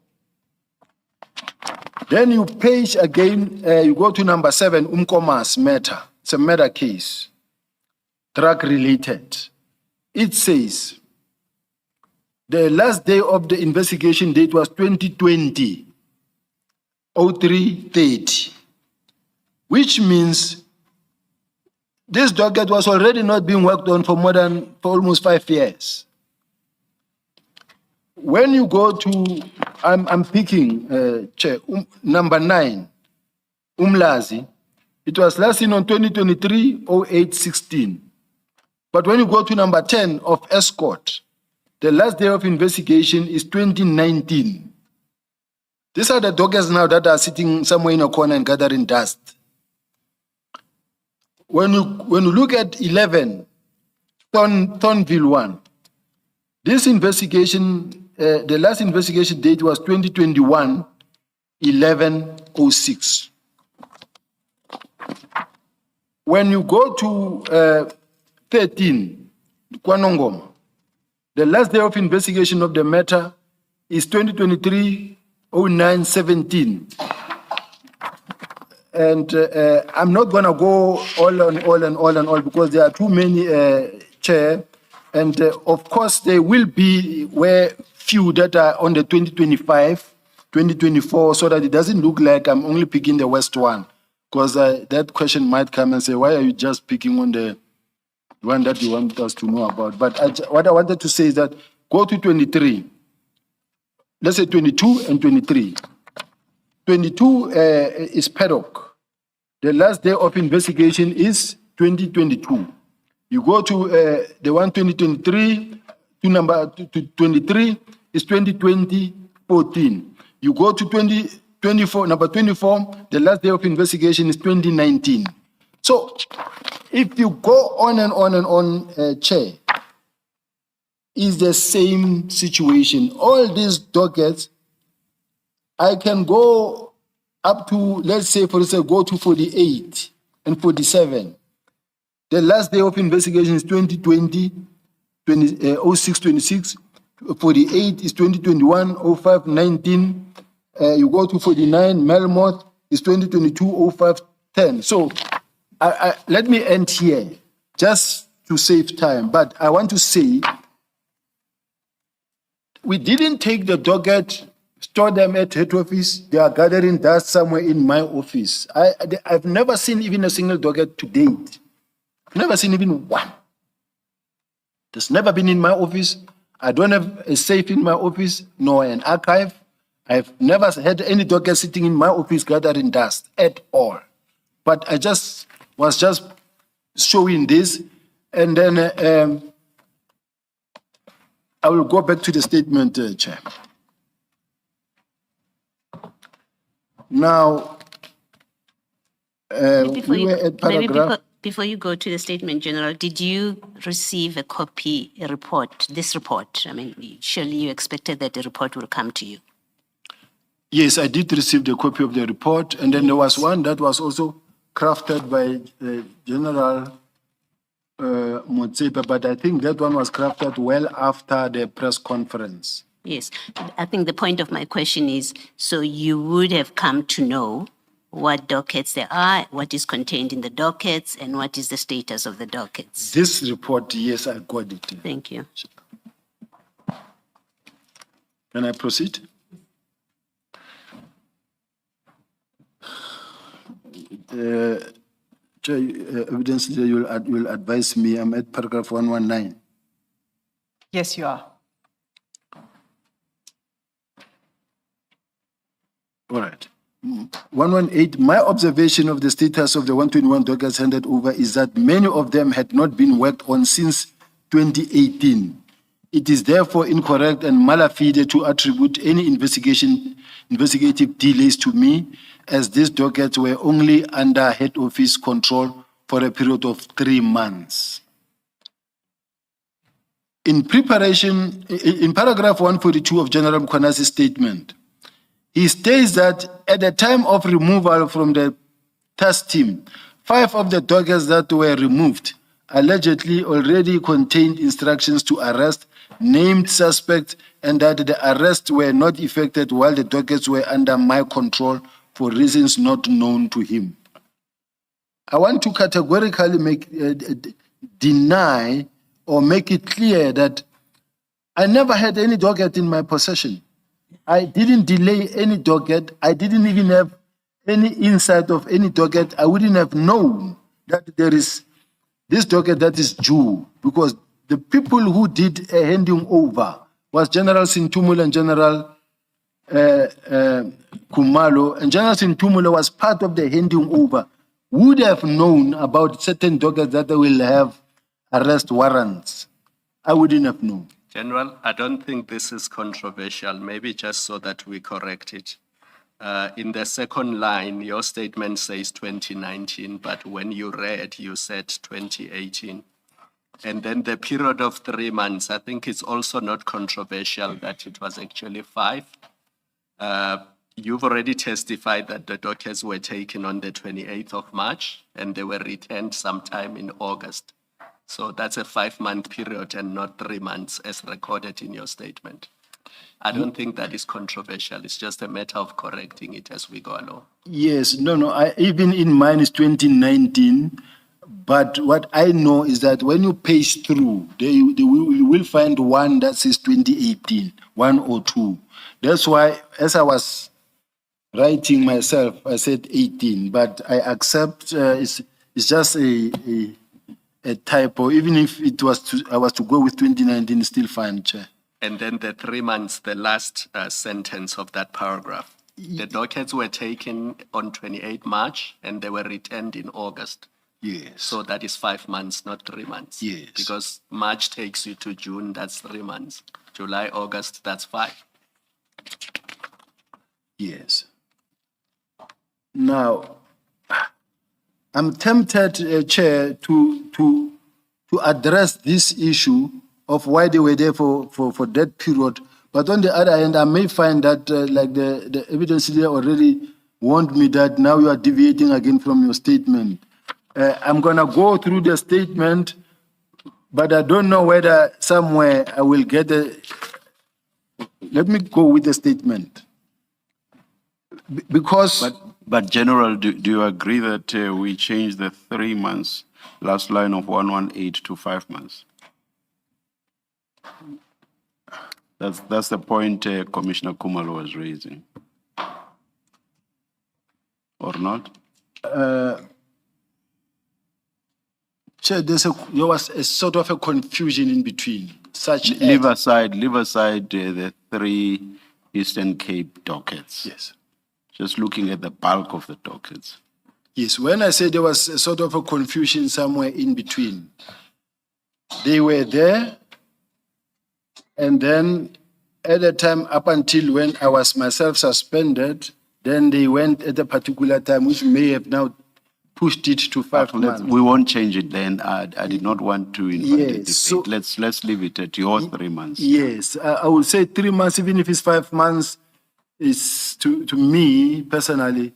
Then you page again, you go to number 7, Umkomas matter. It's a murder case, drug related. It says the last day of the investigation date was 2020-03-30, which means this docket was already not being worked on for almost 5 years. When you go to, I'm picking number 9, Umlazi, it was last seen on 2023-08-16. But when you go to number 10 of Escort, the last day of investigation is 2019. These are the dockets now that are sitting somewhere in a corner and gathering dust. When you look at 11, Thornville 1, this investigation, the last investigation date was 2021-11-06. When you go to 13, Kwanongoma, the last day of investigation of the matter is 2023-09-17. And I'm not going to go all because there are too many, Chair. And of course, there will be few that are on the 2025, 2024, so that it doesn't look like I'm only picking the West one. Because that question might come and say, why are you just picking on the one that you want us to know about? But what I wanted to say is that go to 23. Let's say 22 and 23. 22 is Paddock. The last day of investigation is 2022. You go to the one 2023 to number 23 is 2020-14. You go to 2024, number 24, the last day of investigation is 2019. So if you go on and on, Chair, is the same situation. All these dockets, I can go up to, let's say, for instance, go to 48 and 47. The last day of investigation is 2020, 06-26. 48 is 2021, 05-19. You go to 49, Melmoth is 2022, 05-10. So let me end here, just to save time. But I want to say, we didn't take the docket, store them at head office. They are gathering dust somewhere in my office. I've never seen even a single docket to date. I've never seen even one. There's never been in my office. I don't have a safe in my office, nor an archive. I've never had any docket sitting in my office gathering dust at all. But I was just showing this, and then I will go back to the statement, Chair. Now, we were at paragraph. Before you go to the statement, General, did you receive a report, this report? I mean, surely you expected that the report will come to you. Yes, I did receive the copy of the report, and then there was one that was also crafted by General Motsepe, but I think that one was crafted well after the press conference. Yes, I think the point of my question is, so you would have come to know what dockets there are, what is contained in the dockets, and what is the status of the dockets. This report, yes, I got it. Thank you. Can I proceed? Evidence, you'll advise me. I'm at paragraph 119. Yes, you are. All right. 118, my observation of the status of the 121 dockets handed over is that many of them had not been worked on since 2018. It is therefore incorrect and malafide to attribute any investigative delays to me, as these dockets were only under head office control for a period of 3 months. In preparation, in paragraph 142 of General Mkhwanazi's statement, he states that at the time of removal from the task team, 5 of the dockets that were removed allegedly already contained instructions to arrest named suspects and that the arrests were not effected while the dockets were under my control for reasons not known to him. I want to categorically deny or make it clear that I never had any docket in my possession. I didn't delay any docket. I didn't even have any insight of any docket. I wouldn't have known that there is this docket that is due, because the people who did a handing over was General Sintumula and General Kumalo, and General Sintumula was part of the handing over, would have known about certain dockets that they will have arrest warrants. I wouldn't have known. General, I don't think this is controversial, maybe just so that we correct it. In the second line, your statement says 2019, but when you read, you said 2018. And then the period of 3 months, I think it's also not controversial that it was actually 5. You've already testified that the dockets were taken on the 28th of March and they were returned sometime in August. So that's a 5-month period and not 3 months as recorded in your statement. I don't think that is controversial. It's just a matter of correcting it as we go along. Yes, no, even in mine is 2019. But what I know is that when you page through, you will find one that says 2018, 1 or 2. That's why, as I was writing myself, I said 18. But I accept it's just a typo. Even if it was I was to go with 2019, it's still fine, Chair. And then the 3 months, the last sentence of that paragraph. The dockets were taken on 28 March and they were returned in August. Yes. So that is 5 months, not 3 months. Yes. Because March takes you to June, that's 3 months. July, August, that's 5. Yes. Now, I'm tempted, Chair, to address this issue of why they were there for that period. But on the other hand, I may find that, like the evidence leader already warned me that now you are deviating again from your statement. I'm going to go through the statement, but I don't know whether somewhere I will get a... Let me go with the statement. Because... But General, do you agree that we changed the 3 months, last line of 118 to 5 months? That's the point Commissioner Kumalo was raising. Or not? Chair, there was a sort of a confusion in between. Leave aside the 3 Eastern Cape dockets. Yes. Just looking at the bulk of the dockets. Yes, when I said there was a sort of a confusion somewhere in between, they were there, and then at the time up until when I was myself suspended, then they went at a particular time, which may have now pushed it to 5 months. We won't change it then. I did not want to invite a debate. So, let's leave it at your 3 months. Yes, I would say 3 months, even if it's 5 months, is to me personally,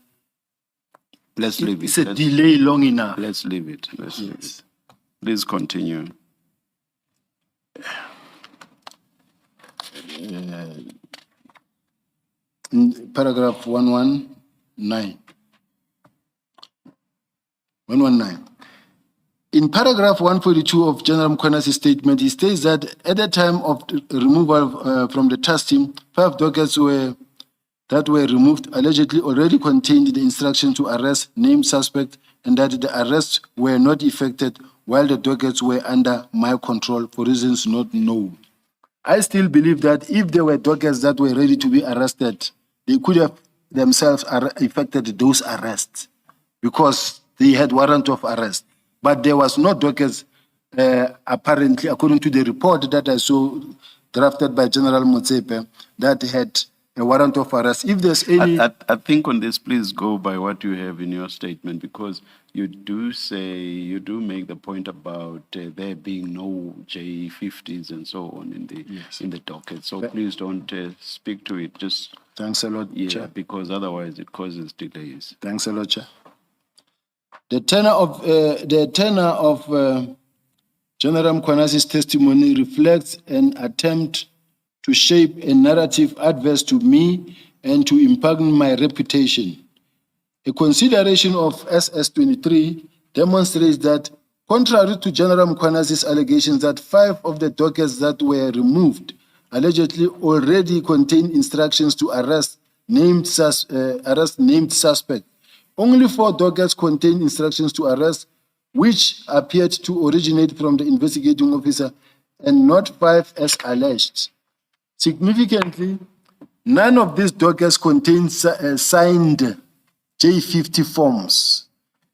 Let's leave it. it's a delay long enough. Let's leave it. Leave it. Please continue. In paragraph 119. In paragraph 142 of General Mkhwanazi's statement, he states that at the time of the removal from the task team, 5 dockets that were removed allegedly already contained the instruction to arrest named suspect and that the arrests were not effected while the dockets were under my control for reasons not known. I still believe that if there were dockets that were ready to be arrested, they could have themselves effected those arrests because they had warrant of arrest. But there was no dockets, apparently, according to the report that I saw drafted by General Motsepe, that had a warrant of arrest. If there's any, I think on this, please go by what you have in your statement, because you do make the point about there being no J50s and so on in the docket. So please don't speak to it. Just thanks a lot, Chair. because otherwise it causes delays. Thanks a lot, Chair. The tenor of General Mkwanazi's testimony reflects an attempt to shape a narrative adverse to me and to impugn my reputation. A consideration of SS23 demonstrates that, contrary to General Mkwanazi's allegations that 5 of the dockets that were removed allegedly already contain instructions to arrest named suspect, only 4 dockets contain instructions to arrest, which appeared to originate from the investigating officer, and not 5 as alleged. Significantly, none of these dockets contain signed J50 forms.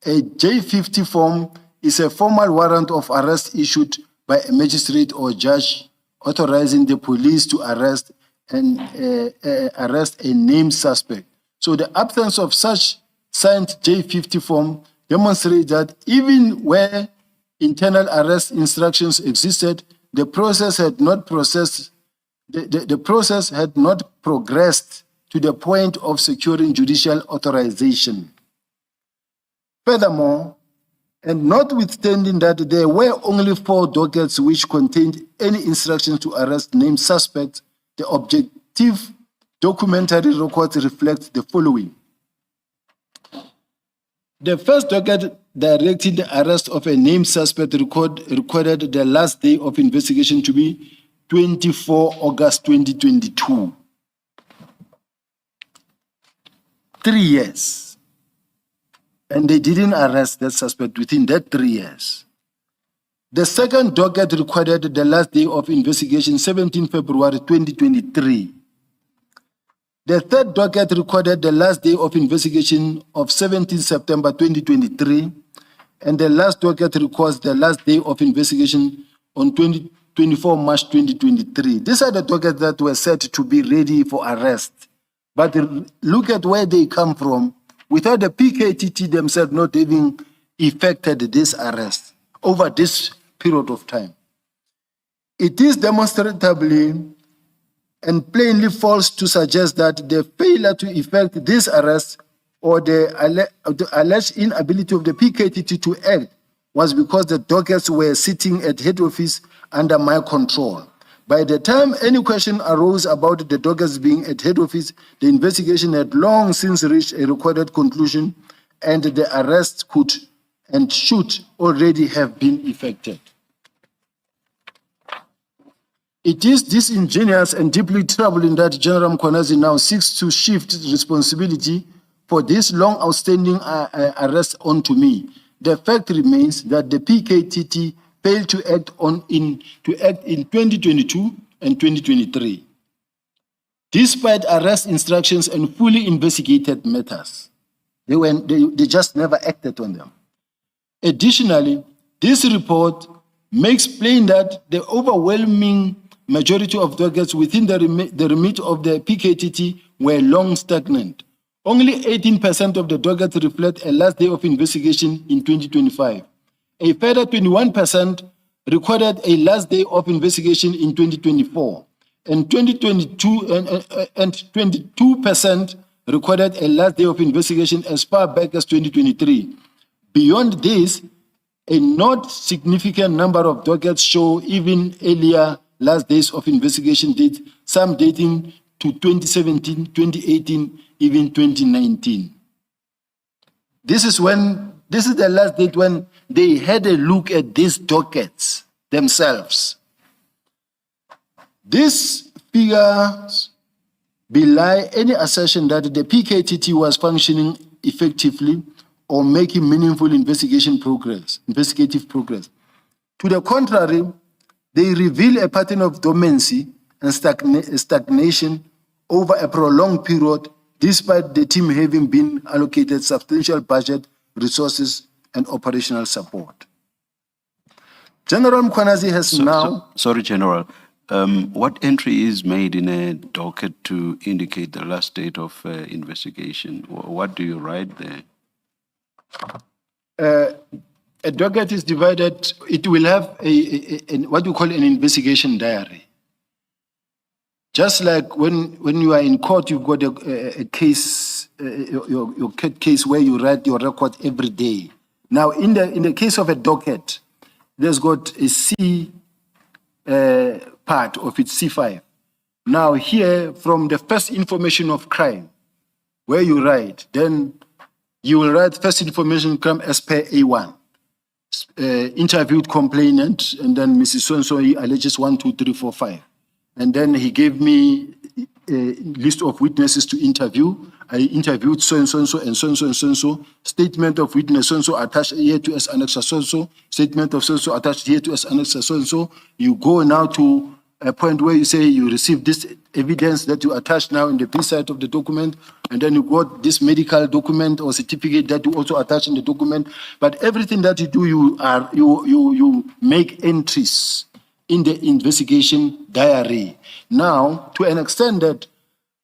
A J50 form is a formal warrant of arrest issued by a magistrate or judge authorizing the police to arrest a named suspect. So the absence of such signed J50 form demonstrates that even where internal arrest instructions existed, the process had not progressed to the point of securing judicial authorization. Furthermore, and notwithstanding that there were only 4 dockets which contained any instructions to arrest named suspects, the objective documentary records reflect the following. The first docket directing the arrest of a named suspect recorded the last day of investigation to be 24 August 2022. 3 years. And they didn't arrest that suspect within that 3 years. The second docket recorded the last day of investigation, 17 February 2023. The third docket recorded the last day of investigation of 17 September 2023, and the last docket records the last day of investigation on 24 March 2023. These are the dockets that were said to be ready for arrest. But look at where they come from, without the PKTT themselves not having effected this arrest over this period of time. It is demonstrably and plainly false to suggest that the failure to effect this arrest or the alleged inability of the PKTT to act was because the dockets were sitting at head office under my control. By the time any question arose about the dockets being at head office, the investigation had long since reached a recorded conclusion, and the arrest could and should already have been effected. It is disingenuous and deeply troubling that General Mkwanazi now seeks to shift responsibility for this long outstanding arrest onto me. The fact remains that the PKTT failed to act in 2022 and 2023, despite arrest instructions and fully investigated matters. They just never acted on them. Additionally, this report makes plain that the overwhelming majority of dockets within the remit of the PKTT were long stagnant. Only 18% of the dockets reflect a last day of investigation in 2025. A further 21% recorded a last day of investigation in 2024, and 22% recorded a last day of investigation as far back as 2023. Beyond this, a not significant number of dockets show even earlier last days of investigation date, some dating to 2017, 2018, even 2019. This is the last date when they had a look at these dockets themselves. These figures belie any assertion that the PKTT was functioning effectively or making meaningful investigative progress. To the contrary, they reveal a pattern of dormancy and stagnation over a prolonged period, despite the team having been allocated substantial budget, resources, and operational support. General Mkwanazi has now... Sorry, General. What entry is made in a docket to indicate the last date of investigation? What do you write there? A docket is divided, it will have what you call an investigation diary. Just like when you are in court, you've got a case, your case where you write your record every day. Now, in the case of a docket, there's got a C part of it, C5. Now, here, from the first information of crime, where you write, then you will write first information crime as per A1. Interviewed complainant, and then Mrs. So-and-so, he alleges 1, 2, 3, 4, 5. And then he gave me a list of witnesses to interview. I interviewed so-and-so and so-and-so and so-and-so. Statement of witness so-and-so attached here to as annexure so-and-so. Statement of so-and-so attached here to as annexure so-and-so. You go now to a point where you say you receive this evidence that you attach now in the B side of the document, and then you got this medical document or certificate that you also attach in the document. But everything that you do, you make entries in the investigation diary. Now, to an extent that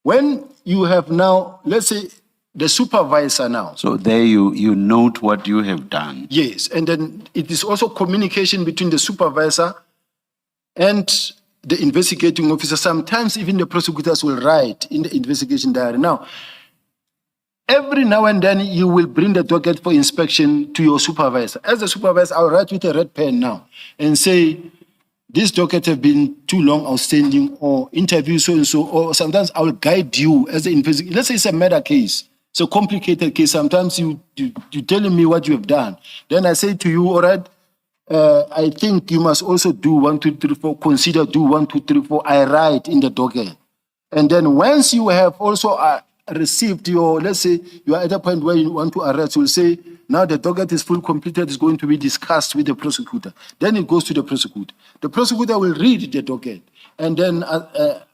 when you have now, let's say, the supervisor now. So there you note what you have done. Yes, and then it is also communication between the supervisor and the investigating officer. Sometimes even the prosecutors will write in the investigation diary. Now, every now and then you will bring the docket for inspection to your supervisor. As a supervisor, I'll write with a red pen now and say, this docket have been too long outstanding, or interview so-and-so, or sometimes I will guide you as the investigator. Let's say it's a murder case. It's a complicated case. Sometimes you're telling me what you have done. Then I say to you, all right, I think you must also do 1, 2, 3, 4, consider do 1, 2, 3, 4. I write in the docket. And then once you have also received your, let's say you are at a point where you want to arrest, you'll say, now the docket is fully completed, it's going to be discussed with the prosecutor. Then it goes to the prosecutor. The prosecutor will read the docket and then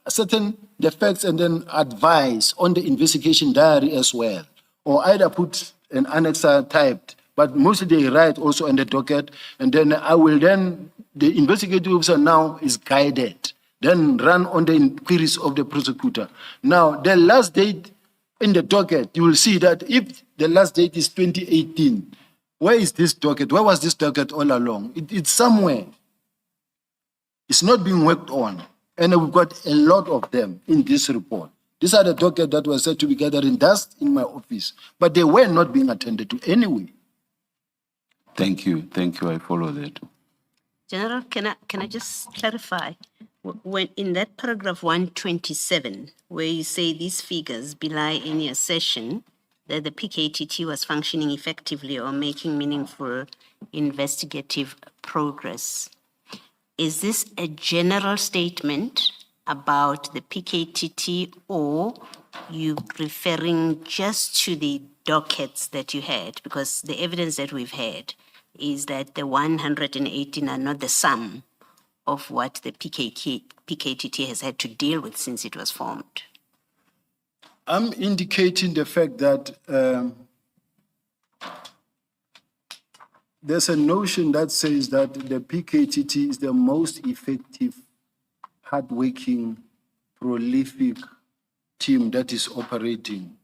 certain the facts and then advise on the investigation diary as well. Or either put an annexer typed, but mostly they write also in the docket, and then the investigative officer now is guided, then run on the inquiries of the prosecutor. Now, the last date in the docket, you will see that if the last date is 2018, where is this docket? Where was this docket all along? It's somewhere. It's not being worked on. And we've got a lot of them in this report. These are the dockets that were said to be gathering dust in my office, but they were not being attended to anyway. Thank you. Thank you. I follow that. General, can I just clarify? When in that paragraph 127, where you say these figures belie any assertion that the PKTT was functioning effectively or making meaningful investigative progress, is this a general statement about the PKTT, or you referring just to the dockets that you had? Because the evidence that we've had is that the 118 are not the sum of what the PKTT has had to deal with since it was formed. I'm indicating the fact that there's a notion that says that the PKTT is the most effective, hardworking, prolific team that is operating.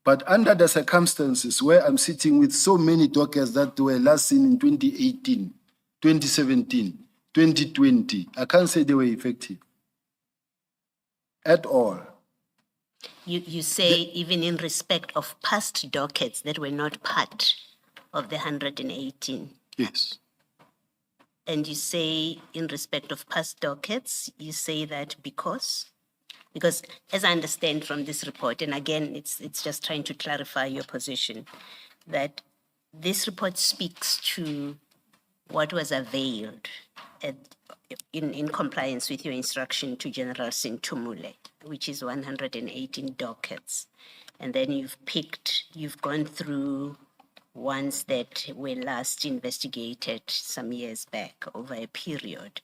But under the circumstances where I'm sitting with so many dockets that were last seen in 2018, 2017, 2020, I can't say they were effective at all. You say even in respect of past dockets that were not part of the 118. Yes. And you say in respect of past dockets, you say that because as I understand from this report, and again, it's just trying to clarify your position, that this report speaks to what was availed in compliance with your instruction to General Sintumule, which is 118 dockets. And then you've gone through ones that were last investigated some years back over a period,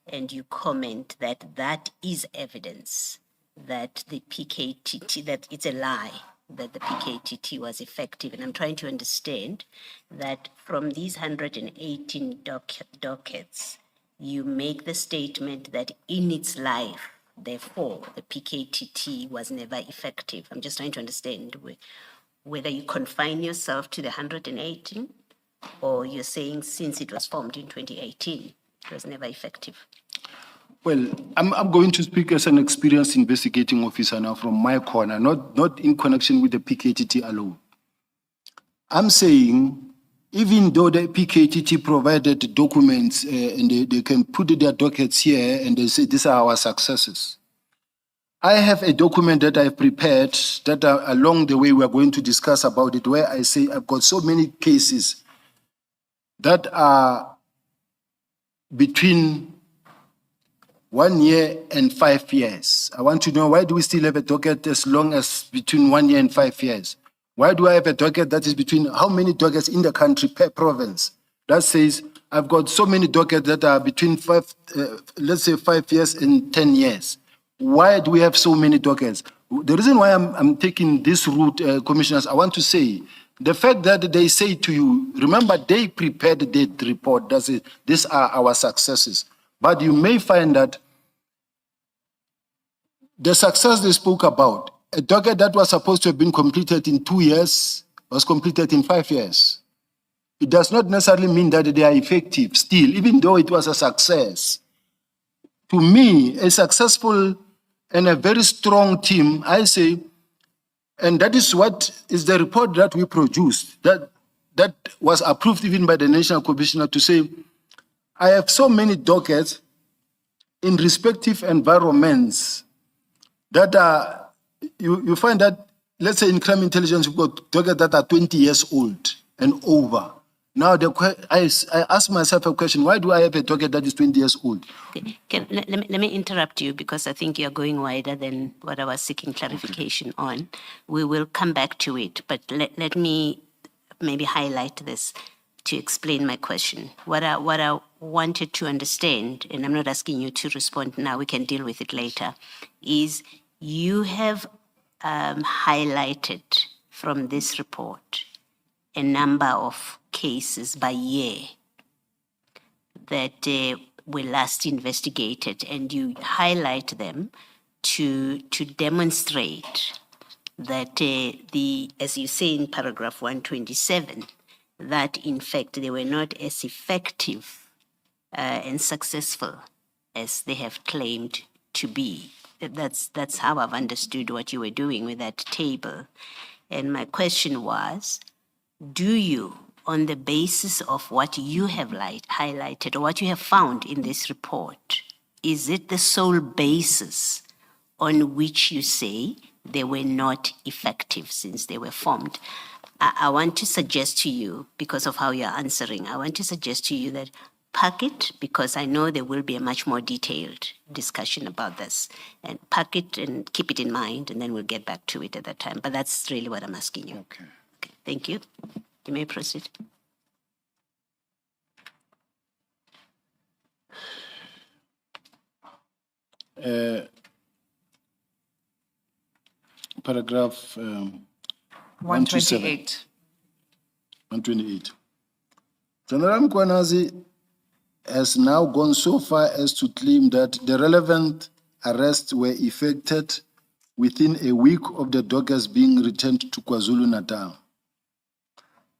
and you comment that that is evidence that the PKTT, that it's a lie, that the PKTT was effective. And I'm trying to understand that from these 118 dockets, you make the statement that in its life, therefore, the PKTT was never effective. I'm just trying to understand whether you confine yourself to the 118 or you're saying since it was formed in 2018, it was never effective. Well, I'm going to speak as an experienced investigating officer now from my corner, not in connection with the PKTT alone. I'm saying, even though the PKTT provided documents and they can put their dockets here and they say these are our successes. I have a document that I've prepared that along the way we are going to discuss about it, where I say I've got so many cases that are between 1 year and 5 years. I want to know, why do we still have a docket as long as between 1 year and 5 years? Why do I have a docket that is between, how many dockets in the country per province? That says I've got so many dockets that are between let's say 5 years and 10 years. Why do we have so many dockets? The reason why I'm taking this route, commissioners, I want to say, the fact that they say to you, remember they prepared the report, that's it, these are our successes. But you may find that the success they spoke about, a docket that was supposed to have been completed in 2 years was completed in 5 years. It does not necessarily mean that they are effective still, even though it was a success. To me, a successful and a very strong team, I say, and that is what is the report that we produced, that was approved even by the National Commissioner, to say, I have so many dockets in respective environments that are, you find that, let's say in crime intelligence, we've got dockets that are 20 years old and over. Now, I ask myself a question, why do I have a docket that is 20 years old? Okay. Let me interrupt you because I think you're going wider than what I was seeking clarification on. We will come back to it, but let me maybe highlight this to explain my question. What I wanted to understand, and I'm not asking you to respond now, we can deal with it later, is you have highlighted from this report a number of cases by year that were last investigated, and you highlight them to demonstrate that as you say in paragraph 127, that in fact they were not as effective and successful as they have claimed to be. That's how I've understood what you were doing with that table. And my question was, do you, on the basis of what you have highlighted or what you have found in this report, is it the sole basis on which you say they were not effective since they were formed? I want to suggest to you, because of how you're answering, I want to suggest to you that pack it, because I know there will be a much more detailed discussion about this, and pack it and keep it in mind, and then we'll get back to it at that time. But that's really what I'm asking you. Okay. Thank you. You may proceed. Paragraph 128. 128. General Mkwanazi has now gone so far as to claim that the relevant arrests were effected within a week of the dockets being returned to KwaZulu-Natal.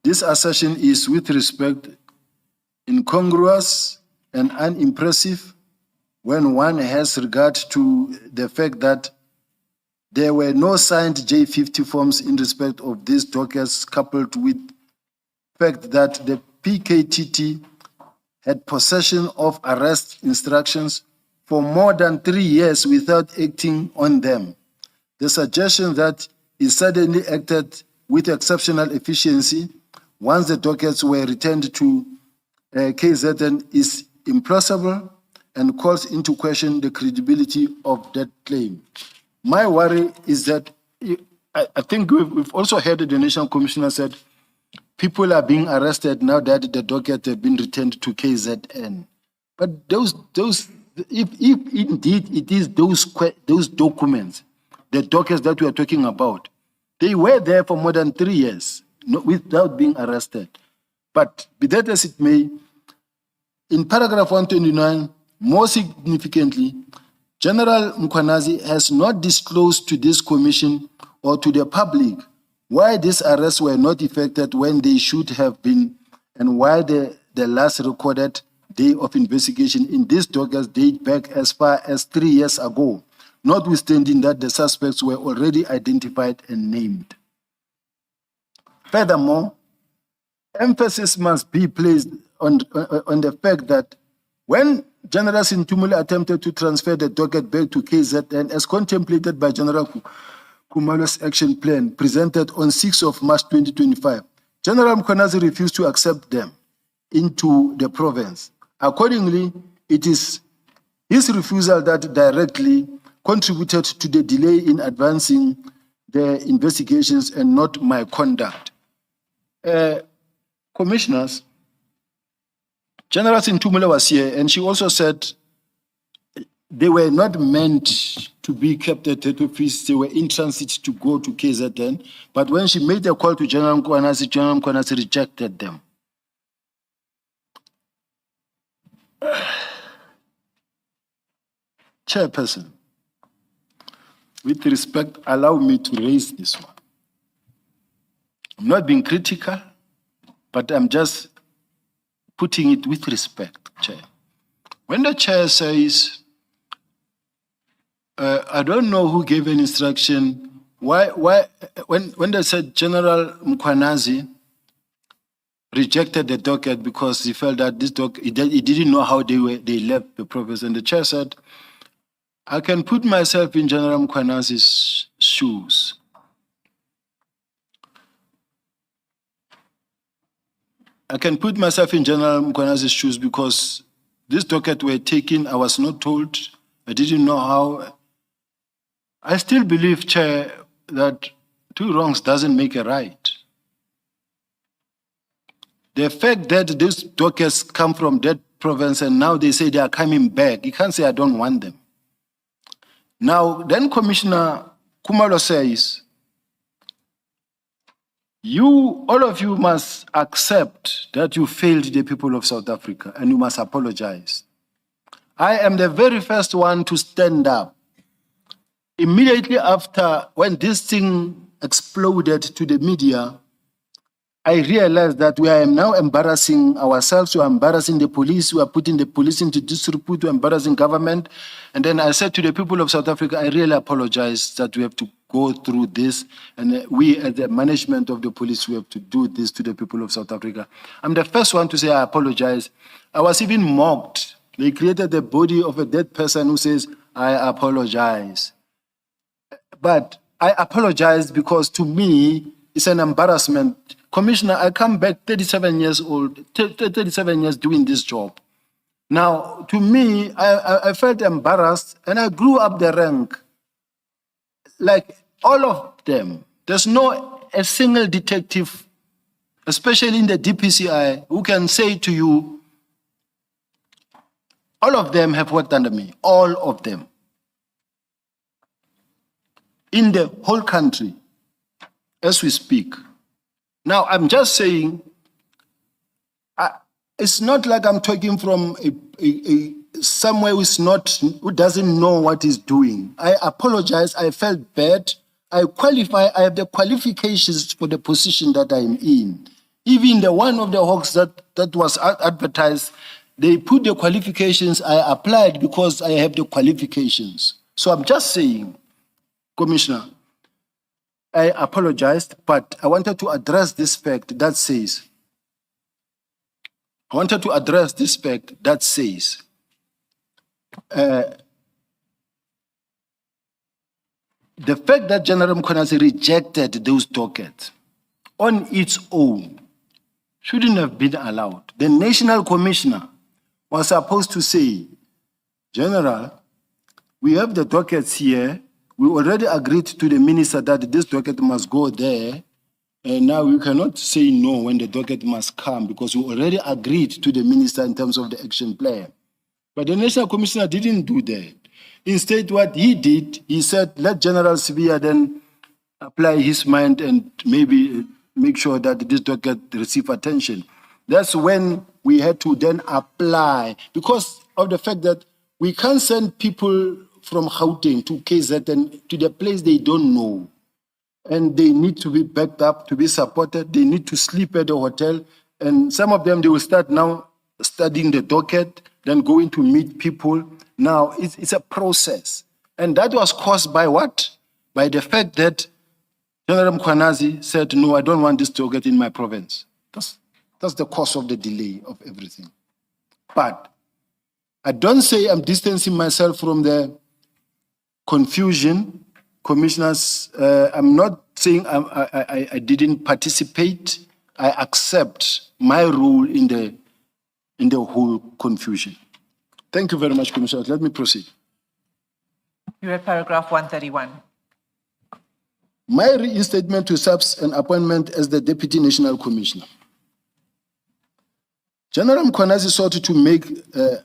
This assertion is, with respect, incongruous and unimpressive when one has regard to the fact that there were no signed J50 forms in respect of these dockets, coupled with the fact that the PKTT had possession of arrest instructions for more than 3 years without acting on them. The suggestion that he suddenly acted with exceptional efficiency once the dockets were returned to KZN is implausible and calls into question the credibility of that claim. My worry is that I think we've also heard the National Commissioner said people are being arrested now that the docket have been returned to KZN. But those if indeed it is those documents, the dockets that we are talking about, they were there for more than 3 years without being arrested. But be that as it may, In paragraph 129, more significantly, General Mkhwanazi has not disclosed to this commission or to the public why these arrests were not effected when they should have been, and why the last recorded day of investigation in these dockets date back as far as 3 years ago, notwithstanding that the suspects were already identified and named. Furthermore, emphasis must be placed on the fact that when General Sintumule attempted to transfer the docket back to KZN as contemplated by General Kumalo's action plan presented on 6th of March 2025, General Mkhwanazi refused to accept them into the province. Accordingly, it is his refusal that directly contributed to the delay in advancing the investigations and not my conduct. Commissioners, General Sintumule was here, and she also said they were not meant to be kept at head office. They were in transit to go to KZN. But when she made a call to General Mkhwanazi rejected them. Chairperson, with respect, allow me to raise this one. I'm not being critical, but I'm just putting it with respect, Chair. When the Chair says, I don't know who gave an instruction, when they said General Mkhwanazi rejected the docket because he felt that this docket, he didn't know how they left the province, and the Chair said, I can put myself in General Mkhwanazi's shoes. I can put myself in General Mkhwanazi's shoes because this docket were taken, I was not told, I didn't know how. I still believe, Chair, that two wrongs doesn't make a right. The fact that these dockets come from that province and now they say they are coming back, you can't say I don't want them. Now, then Commissioner Kumalo says, all of you must accept that you failed the people of South Africa and you must apologize. I am the very first one to stand up. Immediately after, when this thing exploded to the media, I realized that we are now embarrassing ourselves, we are embarrassing the police, we are putting the police into disrepute, we are embarrassing government. And then I said to the people of South Africa, I really apologize that we have to go through this, and we as the management of the police, we have to do this to the people of South Africa. I'm the first one to say I apologize. I was even mocked. They created the body of a dead person who says, I apologize. But I apologize because to me, it's an embarrassment. Commissioner, I come back 37 years old, 37 years doing this job. Now, to me, I felt embarrassed and I grew up the rank. Like all of them, there's no a single detective, especially in the DPCI, who can say to you, all of them have worked under me, all of them. In the whole country, as we speak. Now, I'm just saying, it's not like I'm talking from somewhere who doesn't know what he's doing. I apologize, I felt bad. I have the qualifications for the position that I'm in. Even the one of the hawks that was advertised, they put the qualifications, I applied because I have the qualifications. So I'm just saying, Commissioner, I apologized, but I wanted to address this fact that says, the fact that General Mkhwanazi rejected those dockets on its own shouldn't have been allowed. The National Commissioner was supposed to say, General, we have the dockets here. We already agreed to the minister that this docket must go there. And now we cannot say no when the docket must come because we already agreed to the minister in terms of the action plan. But the National Commissioner didn't do that. Instead, what he did, he said, let General Sibiya then apply his mind and maybe make sure that this docket receive attention. That's when we had to then apply because of the fact that we can't send people from Gauteng to KZN to the place they don't know. And they need to be backed up, to be supported. They need to sleep at the hotel. And some of them, they will start now studying the docket, then going to meet people. Now, it's a process. And that was caused by what? By the fact that General Mkhwanazi said, no, I don't want this docket in my province. That's the cause of the delay of everything. But I don't say I'm distancing myself from the confusion. Commissioners, I'm not saying I didn't participate. I accept my role in the whole confusion. Thank you very much, Commissioners. Let me proceed. You read paragraph 131. My reinstatement to SAPS and appointment as the Deputy National Commissioner. General Mkhwanazi sought to make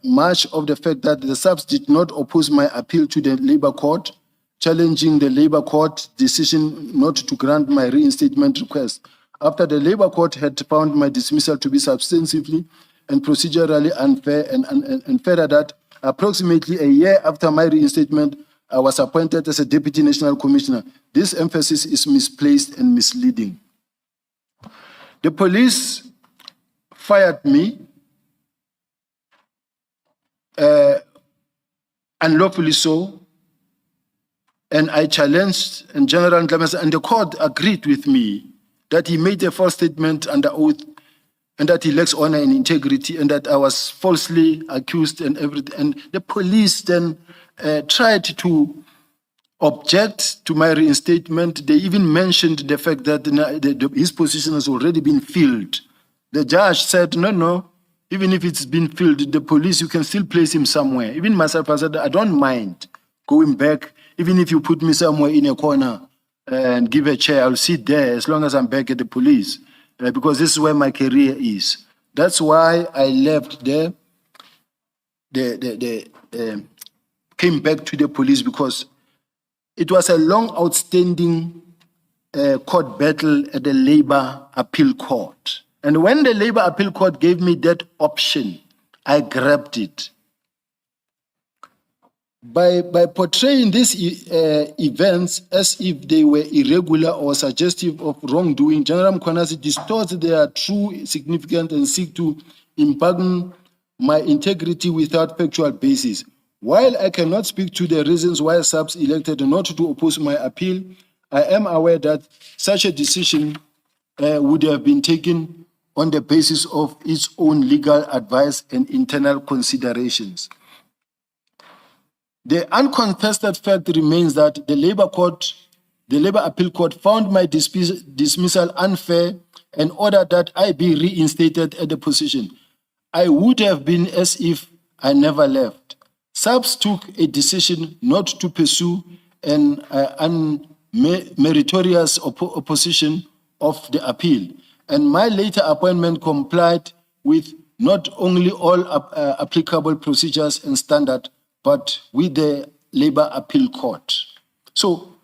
much of the fact that the SAPS did not oppose my appeal to the Labour Court, challenging the Labour Court decision not to grant my reinstatement request after the Labour Court had found my dismissal to be substantively and procedurally unfair and further that approximately a year after my reinstatement, I was appointed as a Deputy National Commissioner. This emphasis is misplaced and misleading. The police fired me unlawfully so, and I challenged and General Ndlamase, and the court agreed with me that he made a false statement under oath and that he lacks honor and integrity and that I was falsely accused and everything. And the police then tried to object to my reinstatement. They even mentioned the fact that his position has already been filled. The judge said, no, even if it's been filled, the police, you can still place him somewhere. Even myself, I said, I don't mind going back. Even if you put me somewhere in a corner and give a chair, I'll sit there as long as I'm back at the police, because this is where my career is. That's why I left there, came back to the police, because it was a long outstanding court battle at the Labour Appeal Court. And when the Labour Appeal Court gave me that option, I grabbed it. By portraying these events as if they were irregular or suggestive of wrongdoing, General Mkhwanazi distorts their true significance and seek to impugn my integrity without factual basis. While I cannot speak to the reasons why SAPS elected not to oppose my appeal, I am aware that such a decision would have been taken on the basis of its own legal advice and internal considerations. The uncontested fact remains that the Labour Appeal Court found my dismissal unfair and ordered that I be reinstated at the position. I would have been as if I never left. SAPS took a decision not to pursue an unmeritorious opposition of the appeal, and my later appointment complied with not only all applicable procedures and standards, but with the Labour Appeal Court. So,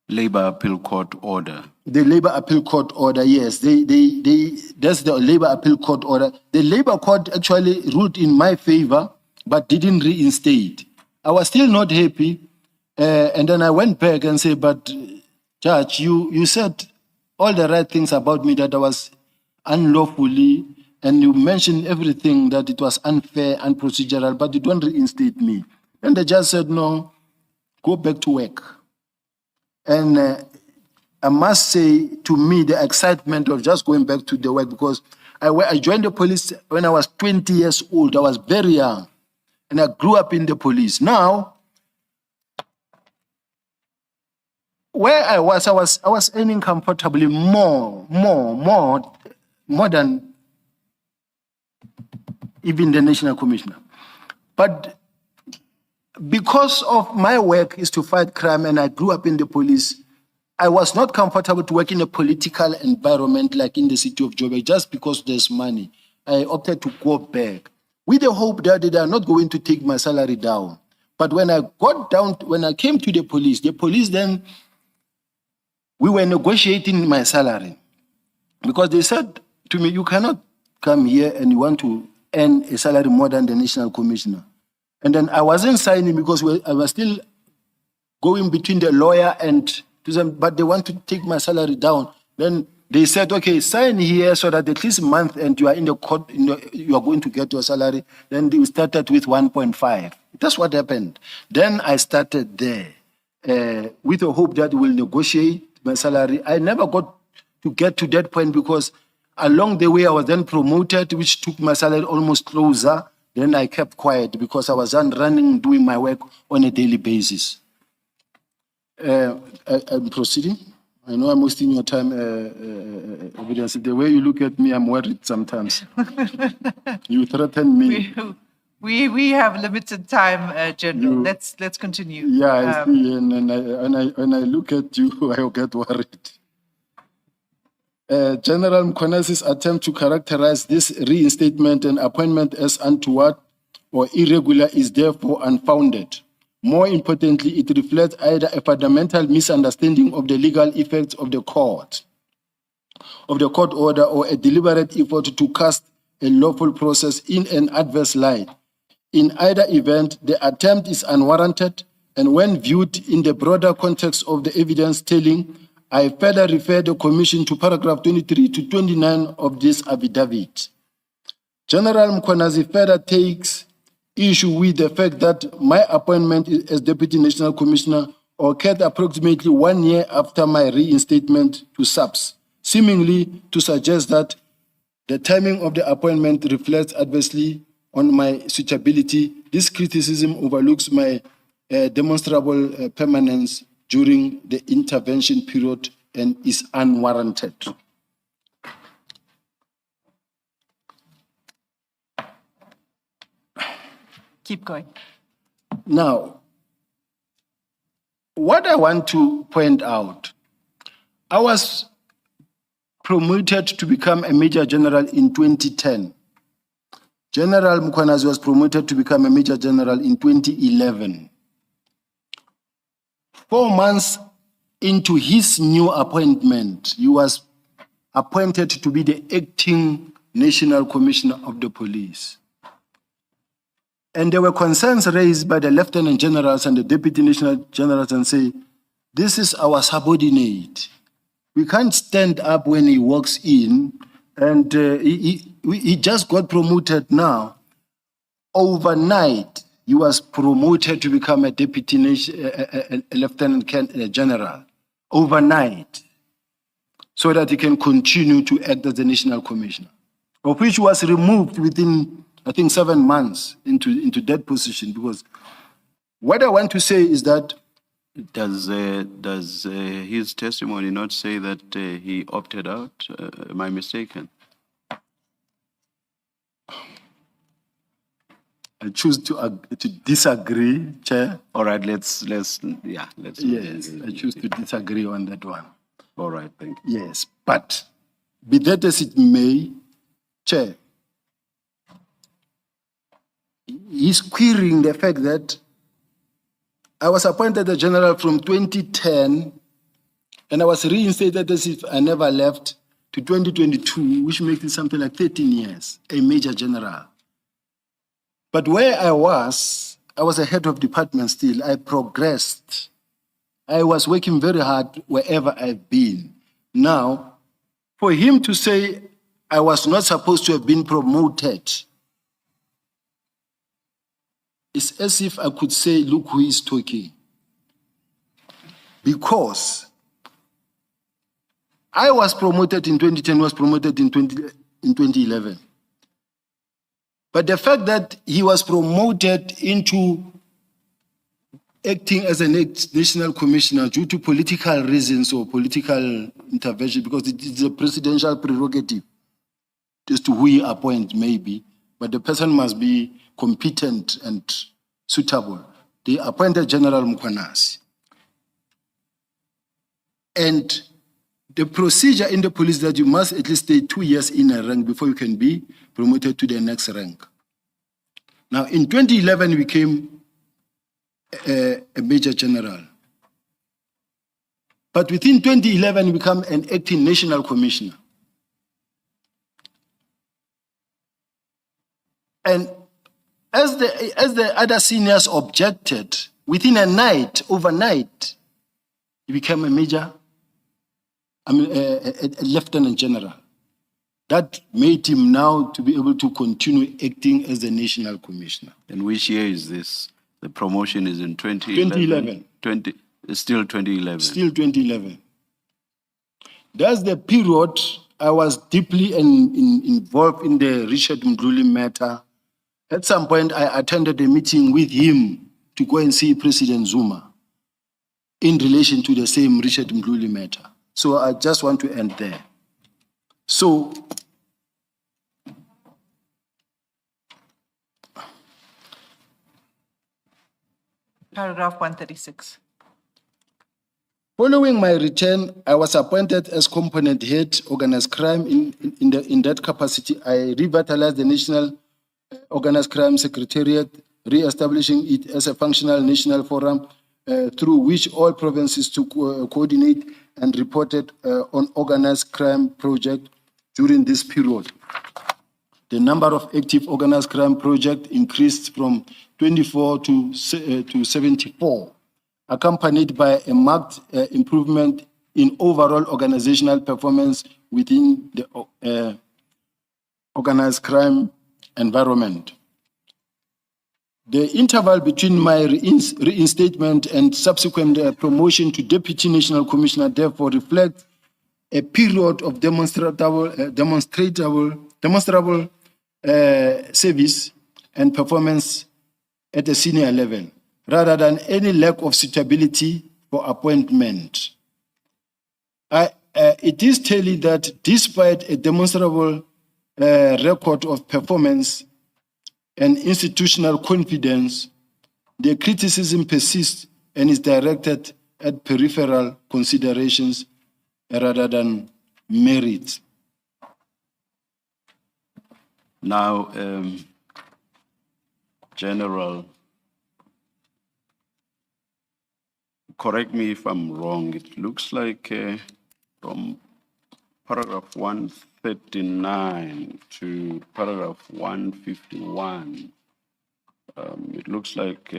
Labour Appeal Court order. the Labour Appeal Court order, yes, that's the Labour Appeal Court order. The Labour Court actually ruled in my favor, but didn't reinstate. I was still not happy, and then I went back and said, but Judge, you said all the right things about me, that I was unlawfully, and you mentioned everything, that it was unfair and procedural, but you don't reinstate me. And the judge said, no, go back to work. And I must say, to me, the excitement of just going back to the work, because I joined the police when I was 20 years old. I was very young, and I grew up in the police. Now, where I was earning comfortably more than even the National Commissioner. But because of my work is to fight crime and I grew up in the police, I was not comfortable to work in a political environment like in the city of Joburg just because there's money. I opted to go back with the hope that they are not going to take my salary down. But when I came to the police then, we were negotiating my salary, because they said to me, you cannot come here and you want to earn a salary more than the national commissioner. And then I wasn't signing because I was still going between the lawyer and to them, but they want to take my salary down. Then they said, okay, sign here so that at least a month and you are in the court, you are going to get your salary. Then they started with 1.5. That's what happened. Then I started there with the hope that we'll negotiate my salary. I never got to get to that point because along the way I was then promoted, which took my salary almost closer. Then I kept quiet because I was then running, doing my work on a daily basis. I'm proceeding. I know I'm wasting your time, evidence. The way you look at me, I'm worried sometimes. You threaten me. We have limited time, General. Let's continue. Yeah, I see. And when I look at you, I get worried. General Mkhwanazi's attempt to characterize this reinstatement and appointment as untoward or irregular is therefore unfounded. More importantly, it reflects either a fundamental misunderstanding of the legal effects of the court order, or a deliberate effort to cast a lawful process in an adverse light. In either event, the attempt is unwarranted, and when viewed in the broader context of the evidence telling, I further refer the Commission to paragraph 23 to 29 of this affidavit. General Mkhwanazi further takes issue with the fact that my appointment as Deputy National Commissioner occurred approximately 1 year after my reinstatement to SAPS, seemingly to suggest that the timing of the appointment reflects adversely on my suitability. This criticism overlooks my demonstrable permanence during the intervention period and is unwarranted. Keep going. Now, what I want to point out, I was promoted to become a Major General in 2010. General Mkhwanazi was promoted to become a Major General in 2011. 4 months into his new appointment, he was appointed to be the acting National Commissioner of the Police. And there were concerns raised by the Lieutenant Generals and the Deputy National Generals and say, this is our subordinate. We can't stand up when he walks in and he just got promoted now. Overnight, he was promoted to become a Deputy Lieutenant General. Overnight. So that he can continue to act as the National Commissioner. Of which was removed within, I think, 7 months into that position, because what I want to say is that Does his testimony not say that he opted out? Am I mistaken? I choose to disagree, Chair. All right, let's. Yes, I choose to disagree on that one. All right, thank you. Yes, but be that as it may, Chair, he's querying the fact that I was appointed a general from 2010 and I was reinstated as if I never left to 2022, which makes it something like 13 years, a major general. But where I was a head of department still. I progressed. I was working very hard wherever I've been. Now, for him to say I was not supposed to have been promoted, it's as if I could say, look who is talking. Because I was promoted in 2010, was promoted in 2011. But the fact that he was promoted into acting as an national commissioner due to political reasons or political intervention, because it is a presidential prerogative as to who he appoints, maybe, but the person must be competent and suitable. They appointed General Mkhwanazi. And the procedure in the police that you must at least stay 2 years in a rank before you can be promoted to the next rank. Now, in 2011, we became a major general. But within 2011, we become an acting national commissioner. And as the other seniors objected, within a night, overnight, he became a major, a lieutenant general. That made him now to be able to continue acting as the national commissioner. And which year is this? The promotion is in 2011. 2011. Still 2011. Still 2011. That's the period I was deeply involved in the Richard Mdluli matter. At some point, I attended a meeting with him to go and see President Zuma in relation to the same Richard Mdluli matter. So I just want to end there. So, Paragraph 136. following my return, I was appointed as component head, organized crime. In that capacity, I revitalized the National Organized Crime Secretariat, re-establishing it as a functional national forum through which all provinces to coordinate and reported on organized crime project during this period. The number of active organized crime projects increased from 24 to 74, accompanied by a marked improvement in overall organizational performance within the organized crime environment. The interval between my reinstatement and subsequent promotion to Deputy National Commissioner therefore reflects a period of demonstrable service and performance at a senior level, rather than any lack of suitability for appointment. It is telling that despite a demonstrable record of performance and institutional confidence, the criticism persists and is directed at peripheral considerations rather than merit. Now, General, correct me if I'm wrong, it looks like from paragraph 139 to paragraph 151, it looks like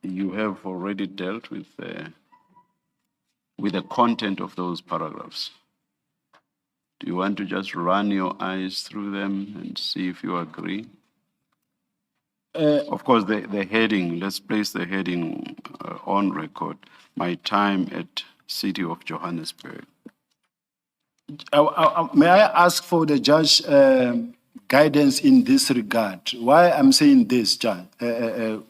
you have already dealt with the content of those paragraphs. Do you want to just run your eyes through them and see if you agree? Of course, the heading, let's place the heading on record, my time at City of Johannesburg. May I ask for the judge guidance in this regard? Why I'm saying this, Judge, the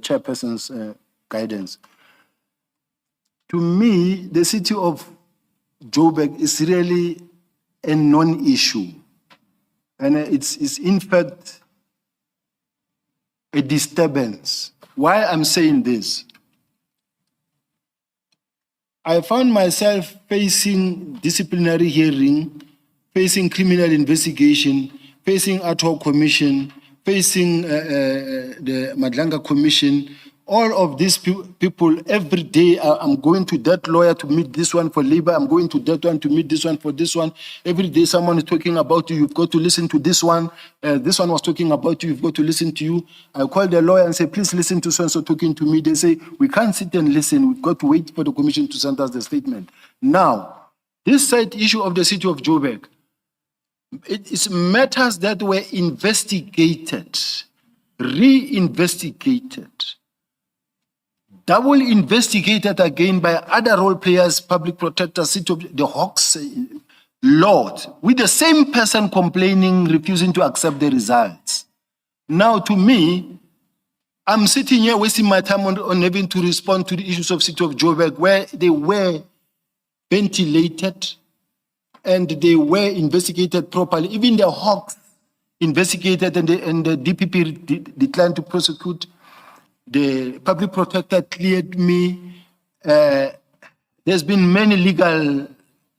chairperson's guidance. To me, the City of Joburg is really a non-issue. And it's in fact a disturbance. Why I'm saying this? I found myself facing disciplinary hearing, facing criminal investigation, facing ad hoc commission, facing the Madlanga commission. All of these people, every day, I'm going to that lawyer to meet this one for labor. I'm going to that one to meet this one for this one. Every day, someone is talking about you. You've got to listen to this one. This one was talking about you. You've got to listen to you. I call the lawyer and say, please listen to so-and-so talking to me. They say, we can't sit and listen. We've got to wait for the commission to send us the statement. Now, this side issue of the City of Joburg, it is matters that were investigated, re-investigated, double investigated again by other role players, public protectors, City of the Hawks, Lord, with the same person complaining, refusing to accept the results. Now, to me, I'm sitting here wasting my time on having to respond to the issues of City of Joburg, where they were ventilated and they were investigated properly. Even the Hawks investigated and the DPP declined to prosecute. The public protector cleared me. There's been many legal.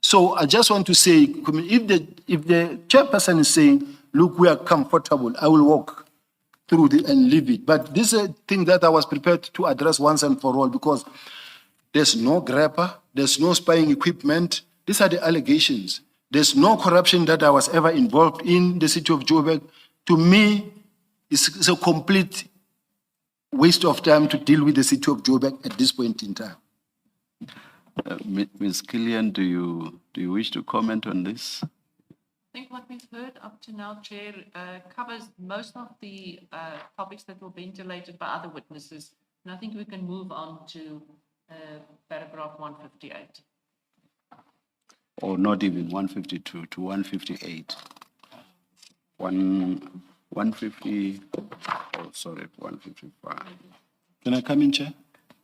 So I just want to say, if the chairperson is saying, look, we are comfortable, I will walk through and leave it. But this is a thing that I was prepared to address once and for all, because there's no grabber, there's no spying equipment. These are the allegations. There's no corruption that I was ever involved in the City of Joburg. to me, it's a complete waste of time to deal with the city of Joburg at this point in time. Ms. Killian, do you wish to comment on this? I think what we've heard up to now, Chair, covers most of the topics that were ventilated by other witnesses. And I think we can move on to paragraph 158. Or not even 152 to 158? 150, oh, sorry, 155. Can I come in, Chair?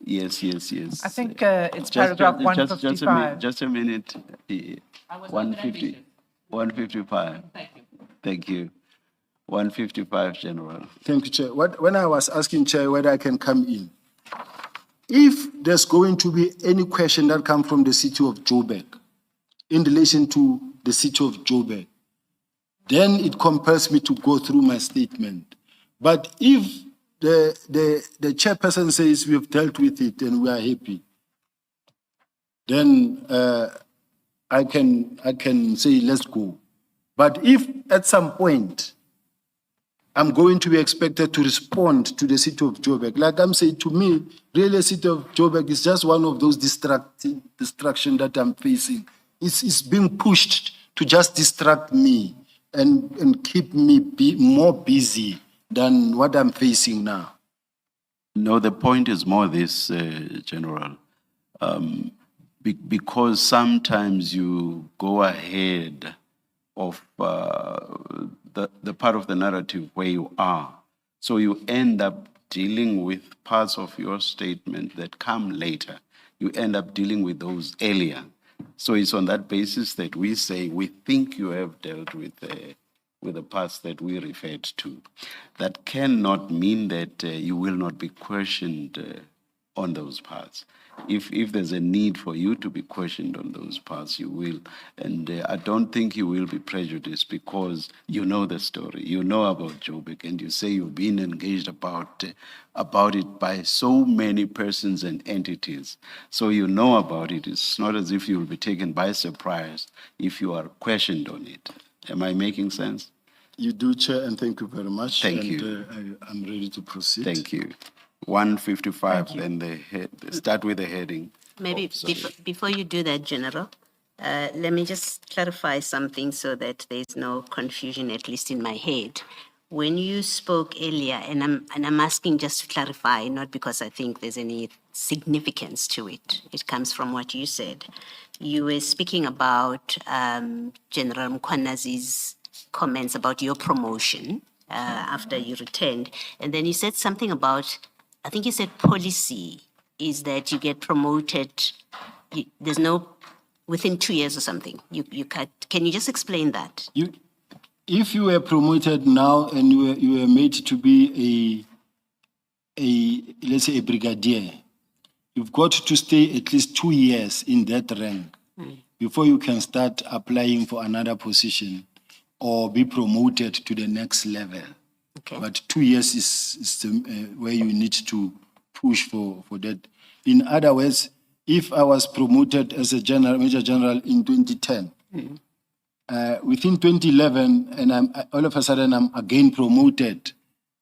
Yes. I think it's paragraph 155. Just a minute. I was 150, 155. Thank you. Thank you. 155, General. Thank you, Chair. When I was asking, Chair, whether I can come in, if there's going to be any question that comes from the city of Joburg in relation to the city of Joburg, then it compels me to go through my statement. But if the chairperson says we have dealt with it and we are happy, then I can say let's go. But if at some point I'm going to be expected to respond to the city of Joburg, like I'm saying, to me, really, the city of Joburg is just one of those distraction that I'm facing. It's being pushed to just distract me and keep me more busy than what I'm facing now. No, the point is more this, General. Because sometimes you go ahead of the part of the narrative where you are. So you end up dealing with parts of your statement that come later. You end up dealing with those earlier. So it's on that basis that we say we think you have dealt with the parts that we referred to. That cannot mean that you will not be questioned on those parts. If there's a need for you to be questioned on those parts, you will. And I don't think you will be prejudiced because you know the story. You know about Joburg, and you say you've been engaged about it by so many persons and entities. So you know about it. It's not as if you'll be taken by surprise if you are questioned on it. Am I making sense? You do, Chair, and thank you very much. Thank and, you. I'm ready to proceed. Thank you. 155, then start with the heading. Maybe before you do that, General, let me just clarify something so that there's no confusion, at least in my head. When you spoke earlier, and I'm asking just to clarify, not because I think there's any significance to it. It comes from what you said. You were speaking about General Mkwanazi's comments about your promotion after you returned, and then you said something about, I think you said policy is that you get promoted, there's no, within 2 years or something, you cut. Can you just explain that? If you were promoted now and you were made to be let's say a brigadier, you've got to stay at least 2 years in that rank before you can start applying for another position or be promoted to the next level. Okay. But 2 years is where you need to push for that. In other words, if I was promoted as a major general in 2010, within 2011, and all of a sudden I'm again promoted,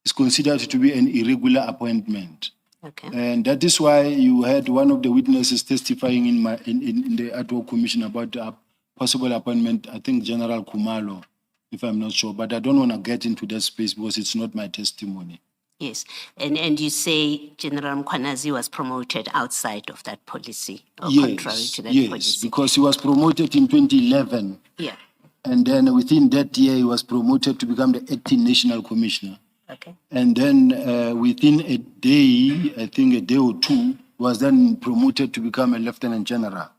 it's considered to be an irregular appointment. Okay. And that is why you had one of the witnesses testifying in the ad hoc commission about the possible appointment, I think General Kumalo, if I'm not sure, but I don't want to get into that space because it's not my testimony. Yes, and you say General Mkwanazi was promoted outside of that policy, or contrary to that policy? Yes, because he was promoted in 2011. Yeah. And then within that year, he was promoted to become the acting national commissioner. Okay. And then within a day, I think a day or two, was then promoted to become a lieutenant general.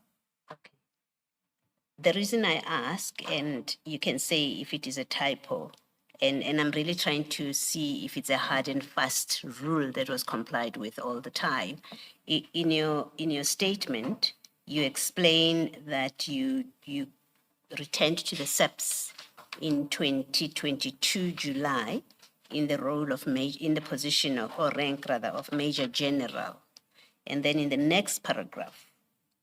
Okay. The reason I ask, and you can say if it is a typo, and I'm really trying to see if it's a hard and fast rule that was complied with all the time. In your statement, you explain that you returned to the SEPS in 2022 July in the role of in the position of, or rank rather, of Major General. And then in the next paragraph,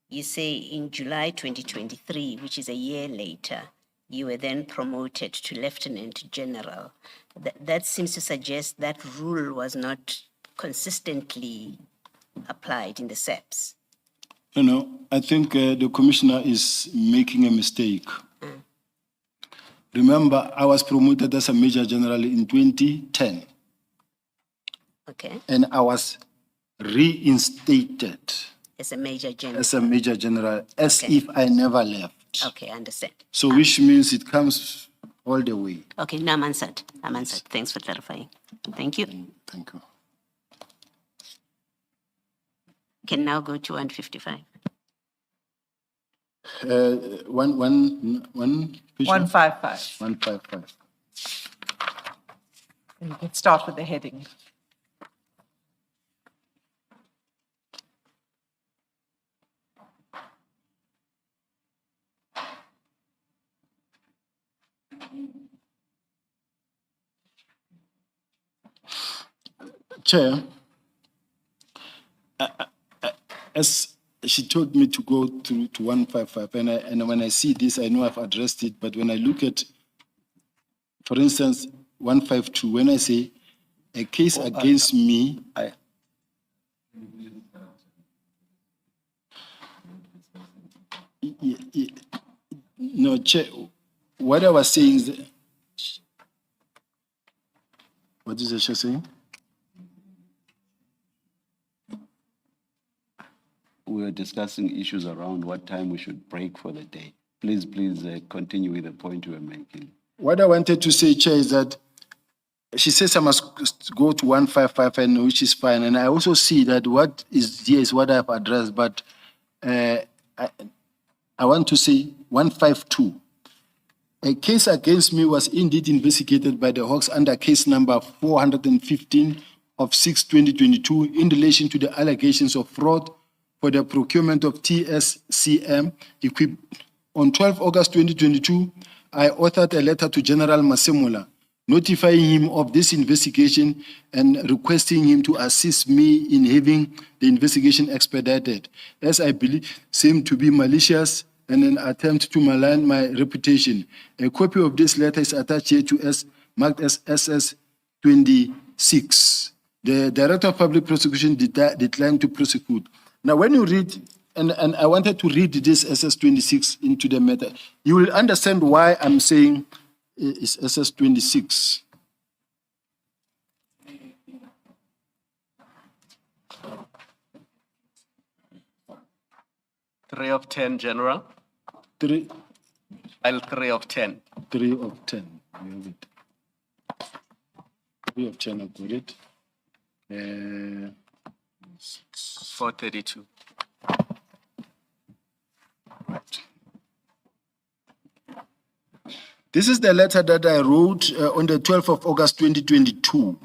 you say in July 2023, which is a year later, you were then promoted to Lieutenant General. That seems to suggest that rule was not consistently applied in the SEPs. No, I think the commissioner is making a mistake. Remember, I was promoted as a Major General in 2010, Okay, and I was reinstated as a Major General. as a Major General, as Okay. if I never left. Okay, I understand. So, which means it comes all the way. Okay, now I'm answered. I'm answered. Thanks for clarifying. Thank you. Thank you. Can now go to 155. One page? 155. 155. And you can start with the heading. Chair, as she told me to go through to 155, and when I see this, I know I've addressed it, but when I look at, for instance, 152, when I say a case against me, no, Chair, what I was saying is, what is the chair saying? We were discussing issues around what time we should break for the day. Please continue with the point you were making. What I wanted to say, Chair, is that she says I must go to 155, and which is fine. And I also see that what is here is what I've addressed, but I want to say 152. A case against me was indeed investigated by the Hawks under case number 415 of 6/2022 in relation to the allegations of fraud for the procurement of TSCM equipment. On 12 August 2022, I authored a letter to General Masemola notifying him of this investigation and requesting him to assist me in having the investigation expedited, as I believe seemed to be malicious and an attempt to malign my reputation. A copy of this letter is attached here to us, marked as SS 26. The Director of Public Prosecution declined to prosecute. Now, when you read, and I wanted to read this SS 26 into the matter, you will understand why I'm saying it's SS 26. Three of 10, General. Three File 3 of 10. of 10. We have it. 3 of 10, I've got it. 432. Right. This is the letter that I wrote on the 12th of August 2022.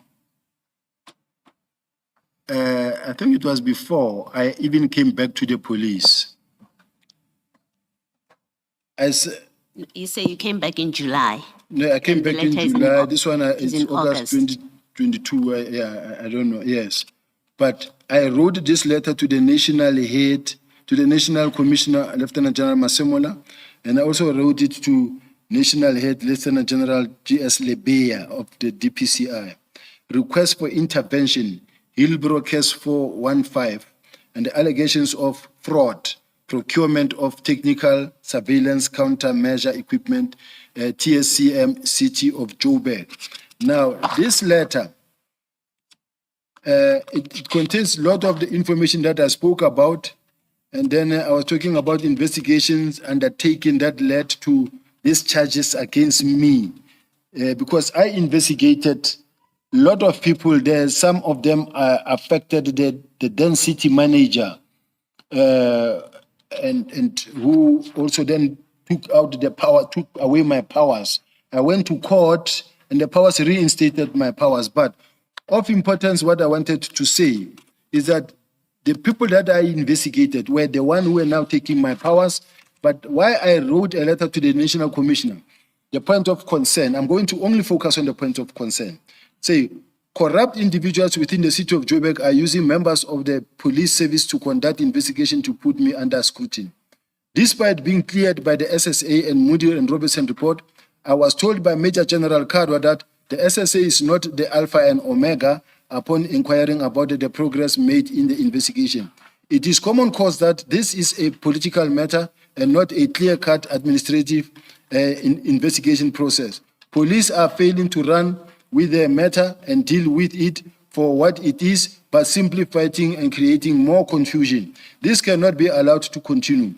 I think it was before I even came back to the police. You say you came back in July. No, I came And the back in letter is in July. Au- This one is is in August August. 2022. I don't know. Yes, but I wrote this letter to the national head, to the National Commissioner, Lieutenant General Masemola, and I also wrote it to National Head, Lieutenant General G.S. Lebeya of the DPCI. Request for intervention, Hillbrook case 415, and the allegations of fraud, procurement of technical surveillance countermeasure equipment, TSCM City of Joburg. Now, this letter, it contains a lot of the information that I spoke about, and then I was talking about investigations undertaken that led to these charges against me, because I investigated a lot of people there. Some of them affected the then city manager, and who also then took away my powers. I went to court, and the powers reinstated my powers. But of importance, what I wanted to say is that the people that I investigated were the one who were now taking my powers. But why I wrote a letter to the National Commissioner, the point of concern, I'm going to only focus on the point of concern. Say, corrupt individuals within the city of Joburg are using members of the police service to conduct investigation to put me under scrutiny. Despite being cleared by the SSA and Moody and Robertson report, I was told by Major General Kadwa that the SSA is not the alpha and omega upon inquiring about the progress made in the investigation. It is common cause that this is a political matter and not a clear-cut administrative investigation process. Police are failing to run with the matter and deal with it for what it is, but simply fighting and creating more confusion. This cannot be allowed to continue.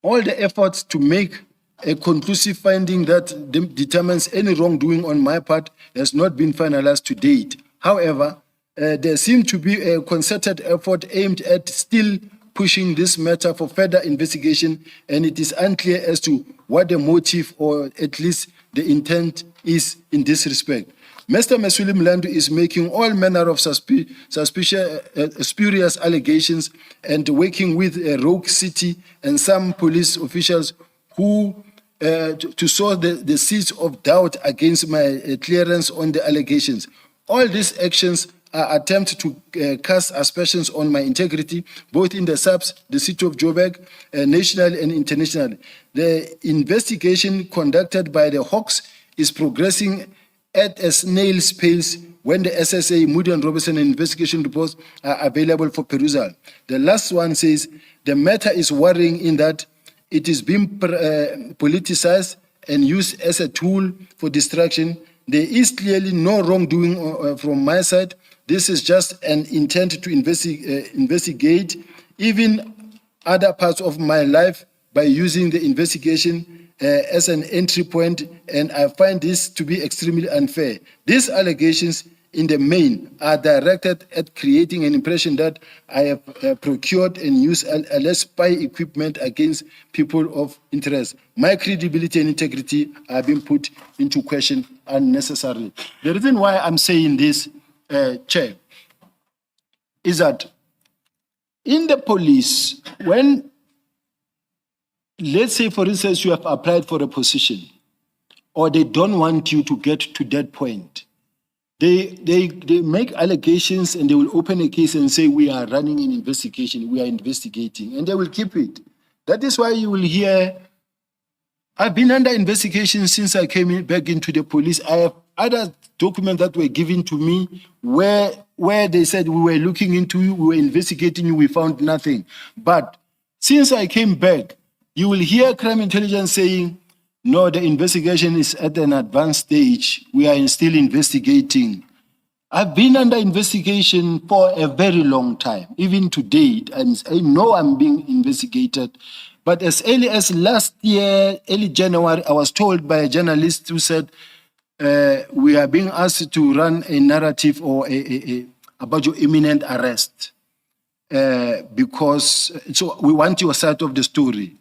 All the efforts to make a conclusive finding that determines any wrongdoing on my part has not been finalized to date. However, there seems to be a concerted effort aimed at still pushing this matter for further investigation, and it is unclear as to what the motive or at least the intent is in this respect. Mr. Mesuli Mlandu is making all manner of spurious allegations and working with a rogue city and some police officials who to sow the seeds of doubt against my clearance on the allegations. All these actions are attempts to cast aspersions on my integrity, both in the SAPS, the city of Joburg, nationally and internationally. The investigation conducted by the Hawks is progressing at a snail's pace when the SSA, Moody and Robertson investigation reports are available for perusal. The last one says, the matter is worrying in that it is being politicized and used as a tool for distraction. There is clearly no wrongdoing from my side. This is just an intent to investigate even other parts of my life by using the investigation as an entry point, and I find this to be extremely unfair. These allegations in the main are directed at creating an impression that I have procured and used less spy equipment against people of interest. My credibility and integrity are being put into question unnecessarily. The reason why I'm saying this, Chair, is that in the police, when, let's say, for instance, you have applied for a position, or they don't want you to get to that point, they make allegations and they will open a case and say, we are running an investigation, we are investigating, and they will keep it. That is why you will hear, I've been under investigation since I came back into the police. I have other documents that were given to me where they said we were looking into you, we were investigating you, we found nothing. But since I came back, you will hear crime intelligence saying, no, the investigation is at an advanced stage. We are still investigating. I've been under investigation for a very long time, even to date, and I know I'm being investigated. But as early as last year, early January, I was told by a journalist who said, we are being asked to run a narrative or about your imminent arrest because so we want your side of the story.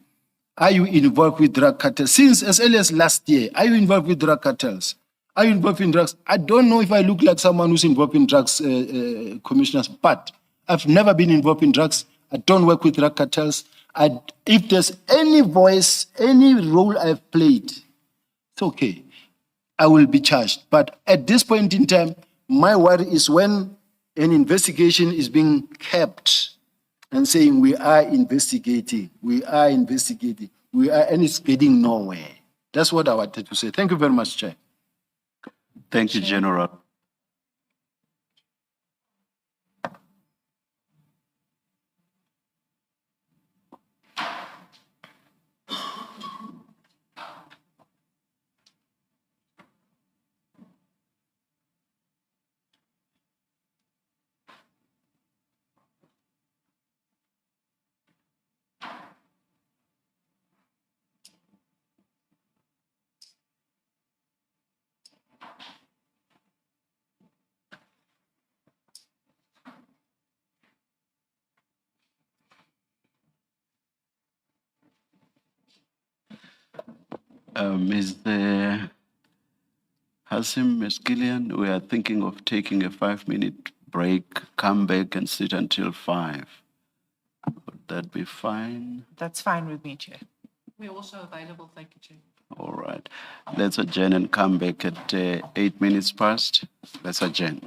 Are you involved with drug cartels? Since as early as last year, are you involved with drug cartels? Are you involved in drugs? I don't know if I look like someone who's involved in drugs, commissioners, but I've never been involved in drugs. I don't work with drug cartels. If there's any voice, any role I've played, it's okay. I will be charged. But at this point in time, my worry is when an investigation is being kept and saying we are investigating, and it's getting nowhere. That's what I wanted to say. Thank you very much, Chair. Thank you, General. Ms. Hassim Meskilian, we are thinking of taking a 5-minute break, come back and sit until 5. Would that be fine? That's fine with me, Chair. We're also available, thank you, Chair. All right. Let's adjourn and come back at 8 minutes past. Let's adjourn.